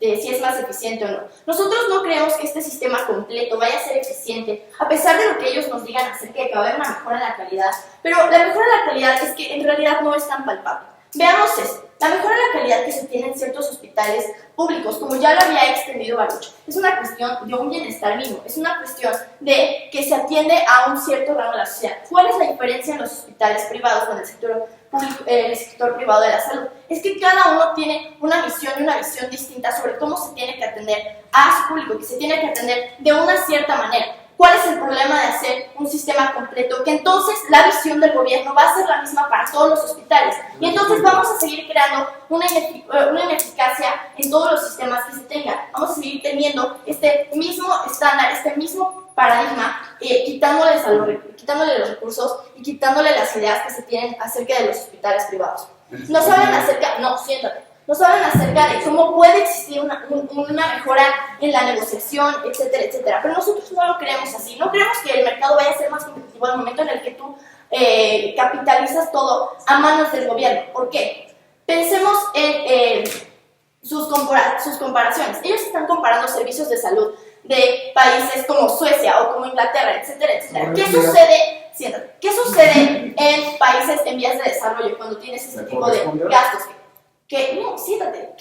si es más eficiente o no. Nosotros no creemos que este sistema completo vaya a ser eficiente, a pesar de lo que ellos nos digan acerca de que va a haber una mejora en la calidad, pero la mejora en la calidad es que en realidad no es tan palpable. Veamos esto. La mejora en la calidad que se tiene en ciertos hospitales públicos, como ya lo había extendido Baruch, es una cuestión de un bienestar mínimo, es una cuestión de que se atiende a un cierto rango de la sociedad. ¿Cuál es la diferencia en los hospitales privados con el sector privado de la salud? Es que cada uno tiene una misión y una visión distinta sobre cómo se tiene que atender a su público, que se tiene que atender de una cierta manera. ¿Cuál es el problema de hacer un sistema completo? Que entonces la visión del gobierno va a ser la misma para todos los hospitales. Y entonces vamos a seguir creando una ineficacia en todos los sistemas que se tengan. Vamos a seguir teniendo este mismo estándar, este mismo paradigma, quitándole los recursos y quitándole las ideas que se tienen acerca de los hospitales privados. Nos hablan acerca de cómo puede existir una mejora en la negociación, etcétera, etcétera. Pero nosotros no lo creemos así. No creemos que el mercado vaya a ser más competitivo al momento en el que tú capitalizas todo a manos del gobierno. ¿Por qué? Pensemos en sus comparaciones. Ellos están comparando servicios de salud de países como Suecia o como Inglaterra, etcétera, etcétera. ¿Qué sucede en países en vías de desarrollo cuando tienes ese tipo de gastos? ¿Qué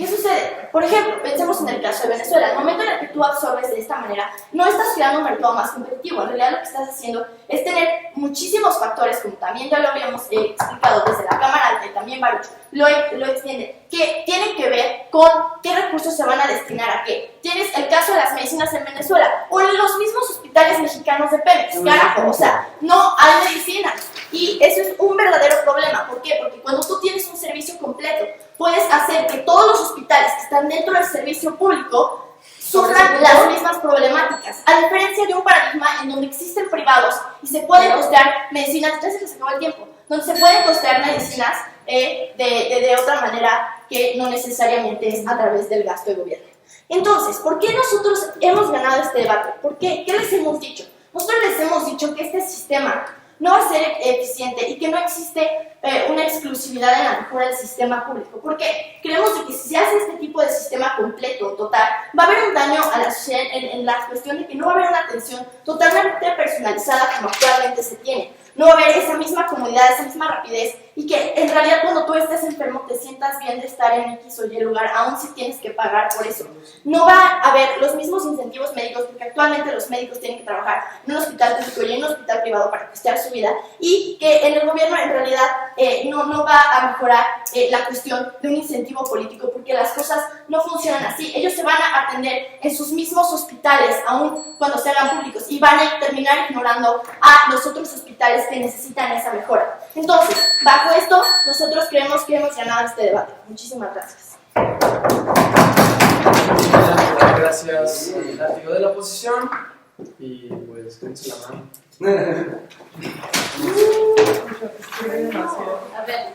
sucede? Por ejemplo, pensemos en el caso de Venezuela. El momento en el que tú absorbes de esta manera, no estás creando un mercado más competitivo. En realidad lo que estás haciendo es tener muchísimos factores, como también ya lo habíamos explicado desde la Cámara Alta y también Baruch lo extiende, que tienen que ver con qué recursos se van a destinar a qué. Tienes el caso de las medicinas en Venezuela o en los mismos hospitales mexicanos de Pemex. Carajo, o sea, no hay medicinas. Y eso es un verdadero problema. ¿Por qué? Porque cuando tú tienes un servicio completo, puedes hacer que todos los hospitales que están dentro del servicio público sufran las mismas problemáticas, a diferencia de un paradigma en donde existen privados y se pueden costear medicinas, ya se les acabó el tiempo, donde se pueden costear medicinas de otra manera que no necesariamente es a través del gasto de gobierno. Entonces, ¿por qué nosotros hemos ganado este debate? ¿Por qué? ¿Qué les hemos dicho? Nosotros les hemos dicho que este sistema no va a ser eficiente y que no existe una exclusividad en la mejora del sistema público. ¿Por qué? Creemos que si se hace este tipo de sistema completo, total, va a haber un daño a la sociedad en la cuestión de que no va a haber una atención totalmente personalizada como actualmente se tiene. No va a haber esa misma comodidad, esa misma rapidez y que en realidad cuando tú estés enfermo te sientas bien de estar en X o Y lugar, aún si tienes que pagar por eso. No va a haber los mismos incentivos médicos, porque actualmente los médicos tienen que trabajar en un hospital público y en un hospital privado para costear su vida, y que en el gobierno en realidad no va a mejorar la cuestión de un incentivo político, porque las cosas no funcionan así. Ellos se van a atender en sus mismos hospitales, aún cuando se hagan públicos, y van a terminar ignorando a los otros hospitales que necesitan esa mejora. Entonces, bajo esto, nosotros creemos que hemos ganado este debate. Muchísimas gracias. Gracias al látigo de la oposición. Y pues, dense la mano. A ver,